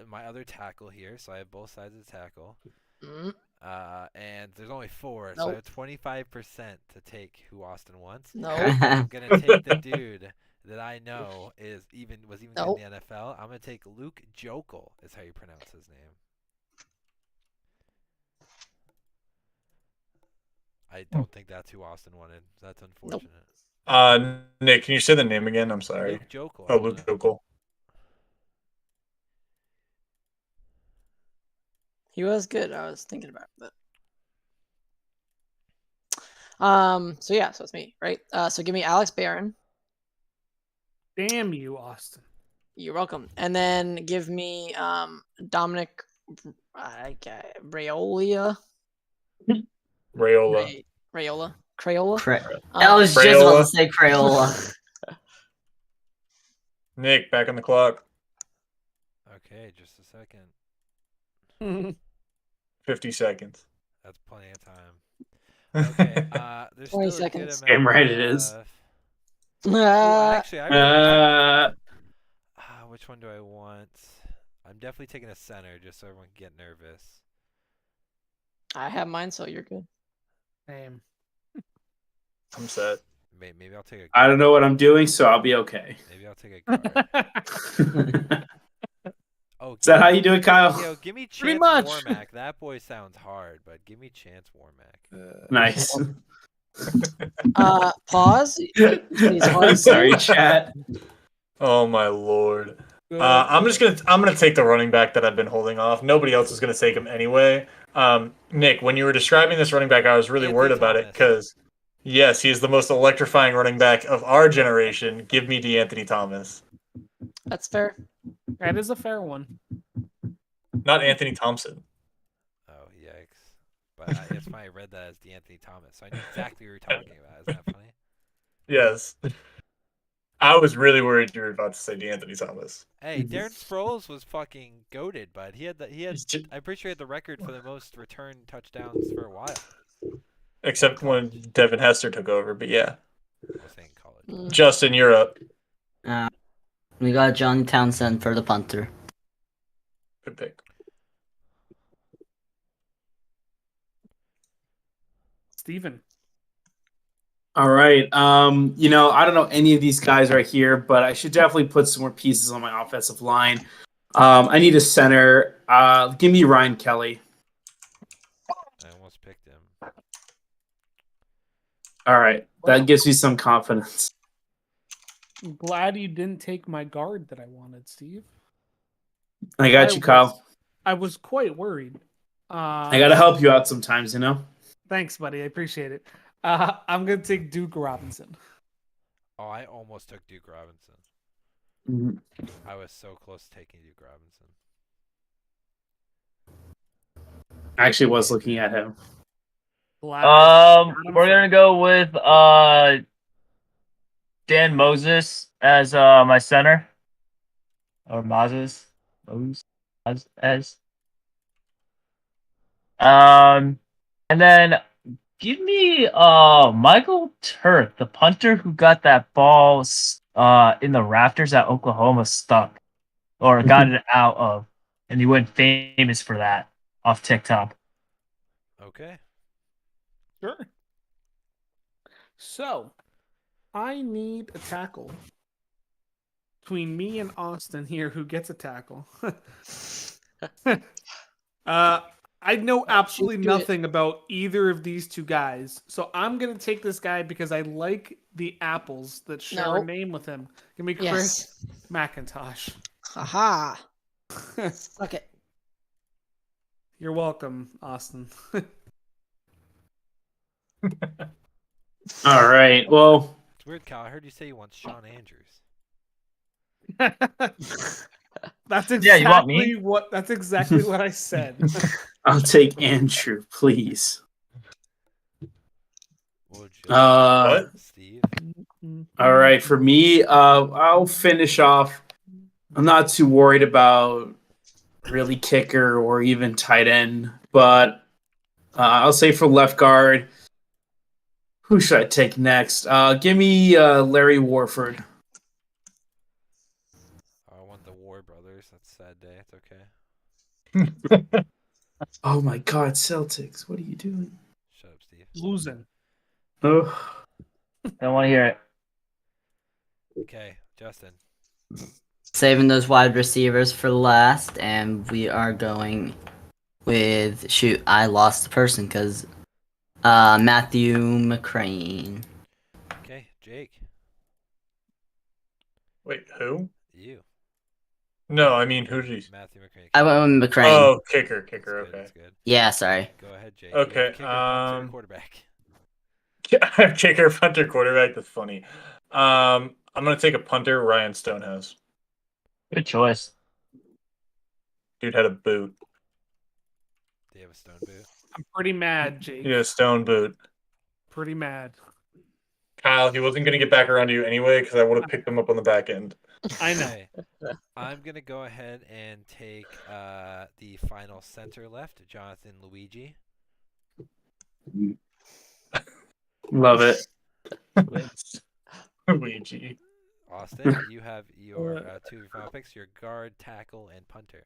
my other tackle here, so I have both sides of the tackle. Mm, And there's only 4, so I Nope. have 25% to take who Austin wants. no. I'm gonna take the dude that I know was even Nope. in the NFL. I'm gonna take Luke Jokel, is how you pronounce his name. I don't think that's who Austin wanted. That's unfortunate. Nick, can you say the name again? I'm sorry. Luke Jokel. Oh, Luke Jokel. He was good. I was thinking about it. So yeah, so it's me, right? So give me Alex Barron. Damn you, Austin. You're welcome. And then give me Dominic Rayola. Rayola. Rayola. Crayola. I was just about to say Crayola. Nick, back on the clock. Okay, just a second. 50 seconds. That's plenty of time. Okay, there's 20 still a good seconds. amount Damn right it is. left. Well, actually, which one do I want? I'm definitely taking a center just so everyone can get nervous. I have mine, so you're good. Same. I'm set. Maybe I'll take a guard. I don't know what I'm doing, so I'll be okay. Maybe I'll take a guard. Oh, Is that how you do it, Kyle? Yo, give me Pretty Chance much. Warmack. That boy sounds hard, but give me Chance Warmack. Nice. Pause. Please I'm pause. sorry, chat. Oh my lord. I'm gonna take the running back that I've been holding off. Nobody else is gonna take him anyway. Nick, when you were describing this running back, I was really Anthony worried about it Thomas. because yes, he is the most electrifying running back of our generation. Give me DeAnthony Thomas, That's fair. That is a fair one. not Anthony Thompson. Oh, yikes. But it's funny, I read that as DeAnthony Thomas, so I knew exactly what you were talking about. Isn't that funny? Yes. I was really worried you were about to say DeAnthony Thomas. Hey, Darren Sproles was fucking goated, but I'm pretty sure he had the record for the most return touchdowns for a while. Except when Devin Hester took over, but yeah. I was saying college. Justin, you're up. We got Johnny Townsend for the punter. Good pick. Steven. All right. I don't know any of these guys right here, but I should definitely put some more pieces on my offensive line. I need a center. Give me Ryan Kelly. I almost picked him. All right. That gives me some confidence. I'm glad you didn't take my guard that I wanted, Steve. I got you, Kyle. I was quite worried. I got to help you out sometimes, Thanks, buddy. I appreciate it. I'm going to take Duke Robinson. Oh, I almost took Duke Robinson. Mhm. I was so close to taking Duke Robinson. I actually was looking at him. Glad We're gonna go with Dan Moses as my center, or Moses, as. And then give me Michael Turk, the punter who got that ball in the rafters at Oklahoma stuck, or got it out of, and he went famous for that off TikTok. Okay. Sure. So, I need a tackle between me and Austin here. Who gets a tackle? I know absolutely nothing about either of these two guys, so I'm gonna take this guy because I like the apples that share a name with him. Give me Chris McIntosh. Haha. Suck it. You're welcome, Austin. All right. Well, It's weird, Kyle. I heard you say you want Sean Andrews. That's exactly Yeah, you want me? That's exactly what I said. I'll take Andrew, please. What? Steve? All right. For me, I'll finish off. I'm not too worried about really kicker or even tight end, but I'll say for left guard, who should I take next? Give me Larry Warford. I want the War Brothers. That's a sad day. It's okay. Oh my God, Celtics! What are you doing? Shut up, Steve. Losing. Oh, Don't want to hear it. Okay, Justin. Saving those wide receivers for last, and we are going with I lost the person because Matthew McCrane. Okay, Jake. Wait, who? You. No, I mean, who did you? Matthew McCrane. I went with McCrane. Oh, kicker. That's good, Okay. that's good. Yeah, sorry. Go ahead, Jake. Okay, Kicker, punter, quarterback. Kicker, punter, quarterback. That's funny. I'm gonna take a punter, Ryan Stonehouse. Good choice. Dude had a boot. They have a stone boot. I'm pretty mad, Jake. Yeah, stone boot. Pretty mad. Kyle, he wasn't going to get back around to you anyway because I would have picked him up on the back end. I know. Okay. I'm going to go ahead and take the final center left, Jonathan Luigi. Love it. Luigi. Austin, you have your 2 of your final picks, your guard, tackle, and punter.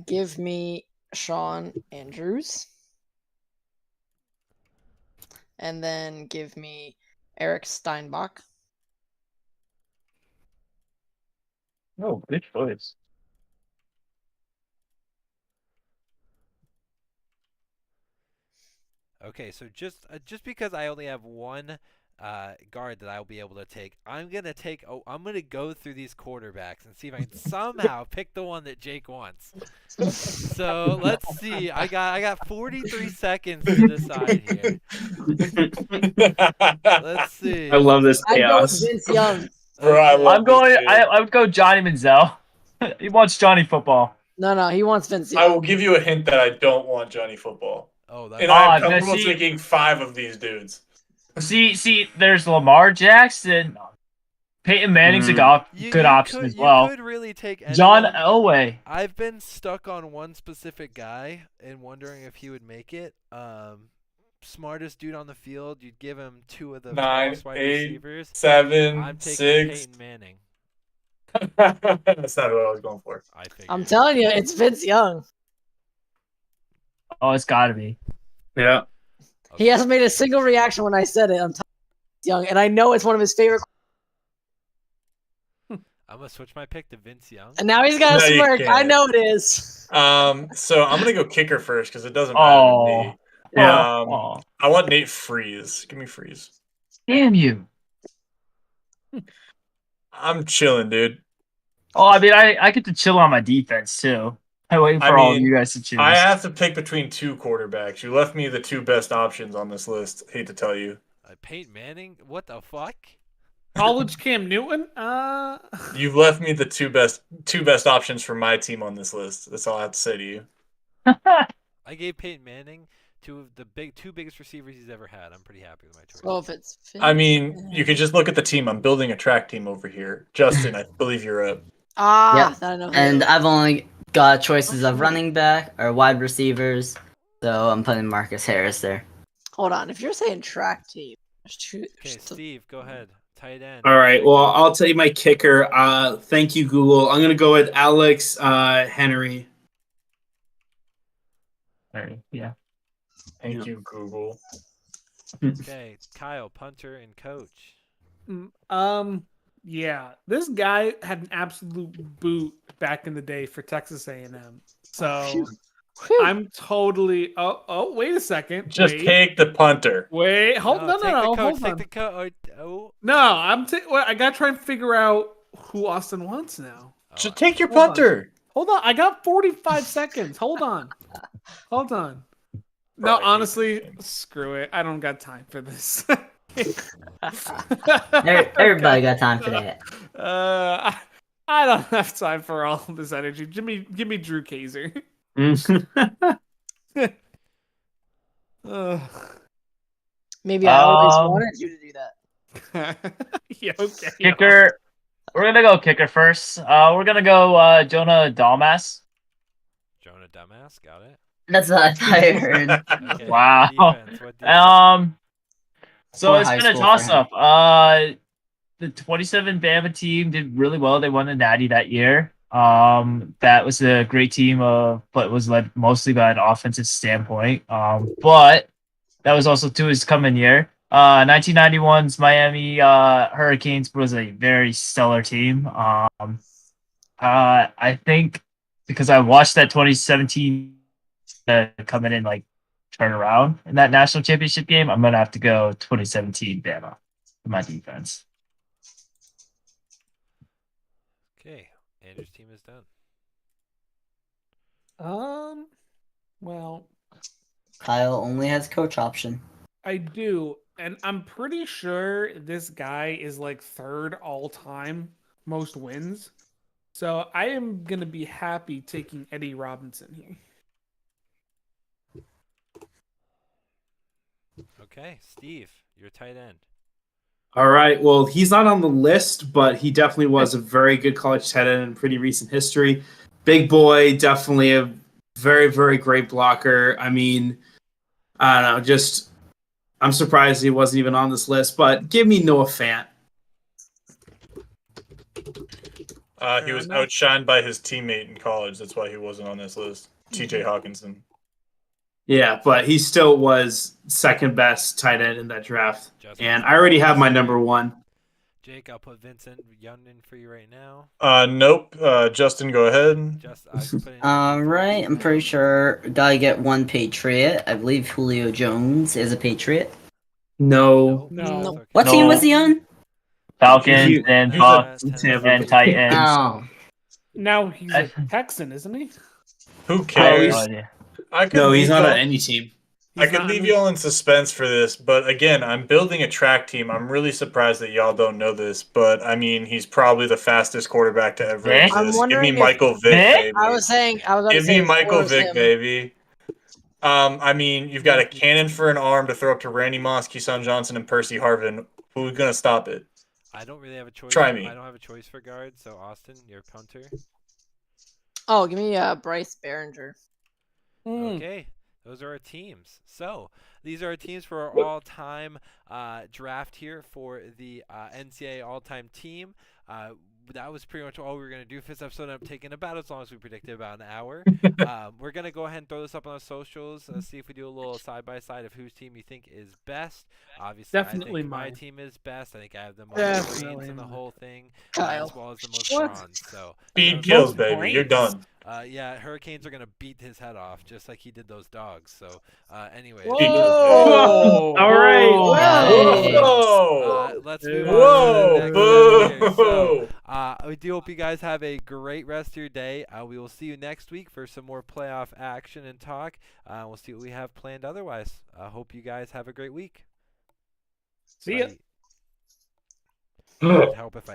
Give me Sean Andrews. And then give me Eric Steinbach. Oh, good choice. Okay, so just because I only have one guard that I'll be able to take, I'm gonna go through these quarterbacks and see if I can somehow pick the one that Jake wants. So let's see. I got 43 seconds to decide here. Let's see. I love this I go with chaos. Vince Young. Bro, I love I would go Johnny Manziel. He wants Johnny football. No, he wants Vince Young. I will give you a hint that I don't want Johnny Football. Oh, that's And I'm now comfortable see- taking 5 of these dudes. See, there's Lamar Jackson. Peyton Manning's a good option as well. You could really take anyone. John Elway. I've been stuck on one specific guy and wondering if he would make it. Smartest dude on the field. You'd give him 2 of the 9, most wide 8, receivers. 7, I'm taking 6. Peyton Manning. That's not what I was going for. I figured. I'm telling you, it's Vince Young. Oh, it's got to be. Yeah. He hasn't made a single reaction when I said it. I'm telling you, Vince Young, and I know it's one of his favorite. I'm gonna switch my pick to Vince Young. And now he's got a No, you smirk. can't. I know it is. So I'm gonna go kicker first because it doesn't matter to me. Yeah. I want Nate Freeze. Give me Freeze. Damn you. I'm chilling, dude. Oh, I mean, I get to chill on my defense too. I'm waiting for all of you guys to choose. I have to pick between 2 quarterbacks. You left me the 2 best options on this list. Hate to tell you. Peyton Manning? What the fuck? College Cam Newton? You've left me the two best options for my team on this list. That's all I have to say to you. I gave Peyton Manning 2 of the 2 biggest receivers he's ever had. I'm pretty happy with my choice. Well, if it's I mean, you could just look at the team. I'm building a track team over here. Justin, I believe you're up. Yep. I know. And I've only got choices of running back or wide receivers, so I'm putting Marcus Harris there. Hold on. If you're saying track team, Okay, Steve, go ahead. Tight end. All right. Well, I'll tell you my kicker. Thank you, Google. I'm gonna go with Alex Henry. Yeah. Thank you, Google. Okay, Kyle, punter and coach. Yeah, this guy had an absolute boot back in the day for Texas A&M. So I'm totally. Oh, wait a second. Just take the punter. Wait, hold No, no, hold take on. the coach. Oh. No, I gotta try and figure out who Austin wants now. Just take your Hold on. punter. Hold on, I got 45 seconds. Hold on. No, Probably honestly, keep it. screw it. I don't got time for this. Everybody got time for that. I don't have time for all this energy. Give me Drew Kaiser. Ugh. Maybe I always wanted you to do that. Yeah, okay. Kicker. We're gonna go kicker first. We're gonna go Jonah Dalmas. Jonah Dumbass, got it. That's what I thought I heard. Okay, Wow. defense, what defense? So Or it's high been a school for toss him. up. The 27 Bama team did really well. They won the Natty that year. That was a great team, but was led mostly by an offensive standpoint. But that was also to his coming year. 1991's Miami Hurricanes was a very stellar team. I think because I watched that 2017 coming in like turn around in that national championship game, I'm gonna have to go 2017 Bama for my defense. Okay, Andrew's team is done. Well, Kyle only has coach option. I do, and I'm pretty sure this guy is like 3rd all time most wins. So I am gonna be happy taking Eddie Robinson here. Okay, Steve, your tight end. All right. Well, he's not on the list, but he definitely was a very good college tight end in pretty recent history. Big boy, definitely a very, very great blocker. I mean, I don't know, just I'm surprised he wasn't even on this list, but give me Noah Fant. He was outshined by his teammate in college. That's why he wasn't on this list. T.J. Hawkinson. Yeah, but he still was second best tight end in that draft. Justin, And I already have my number one. Jake, I'll put Vincent Young in for you right now. Nope. Justin, go ahead. All right, I'm pretty sure gotta get one Patriot. I believe Julio Jones is a Patriot. No. No. What team was he on? Falcons and he's Bucks Tampa and Bay. Titans. Oh, Now he's a Texan, isn't he? Who No cares? idea. I could No, leave he's not y'all- on any team. I could leave y'all in suspense for this, but again, I'm building a track team. I'm really surprised that y'all don't know this, but I mean, he's probably the fastest quarterback to ever Vic? exist. I'm Give me wondering if- Michael Vick, Vic? baby. I was about to Give say me Michael where's Vick, him? baby. I mean, you've got a cannon for an arm to throw up to Randy Moss, Keyshawn Johnson, and Percy Harvin. Who's gonna stop it? I don't really have a choice. Try me. I don't have a choice for guard, so Austin, your punter. Oh, give me Bryce Behringer. Okay, those are our teams. So these are our teams for our all-time draft here for the NCAA all-time team. That was pretty much all we were going to do for this episode. I'm taking about as long as we predicted, about an hour. We're going to go ahead and throw this up on our socials, see if we do a little side-by-side of whose team you think is best. Obviously, Definitely I think my mine. team is best. I think I have the most Definitely brains in the mine. whole thing, Kyle. as well as the most What? bronze. So Speed kills, Most baby. You're brains. done. yeah, Hurricanes are gonna beat his head off just like he did those dogs. So, anyways, Whoa! All right. Whoa! let's move Whoa! on to the next step here. So, Boo! we do hope you guys have a great rest of your day. We will see you next week for some more playoff action and talk. We'll see what we have planned otherwise. Hope you guys have a great week. See ya. Bye. Help if I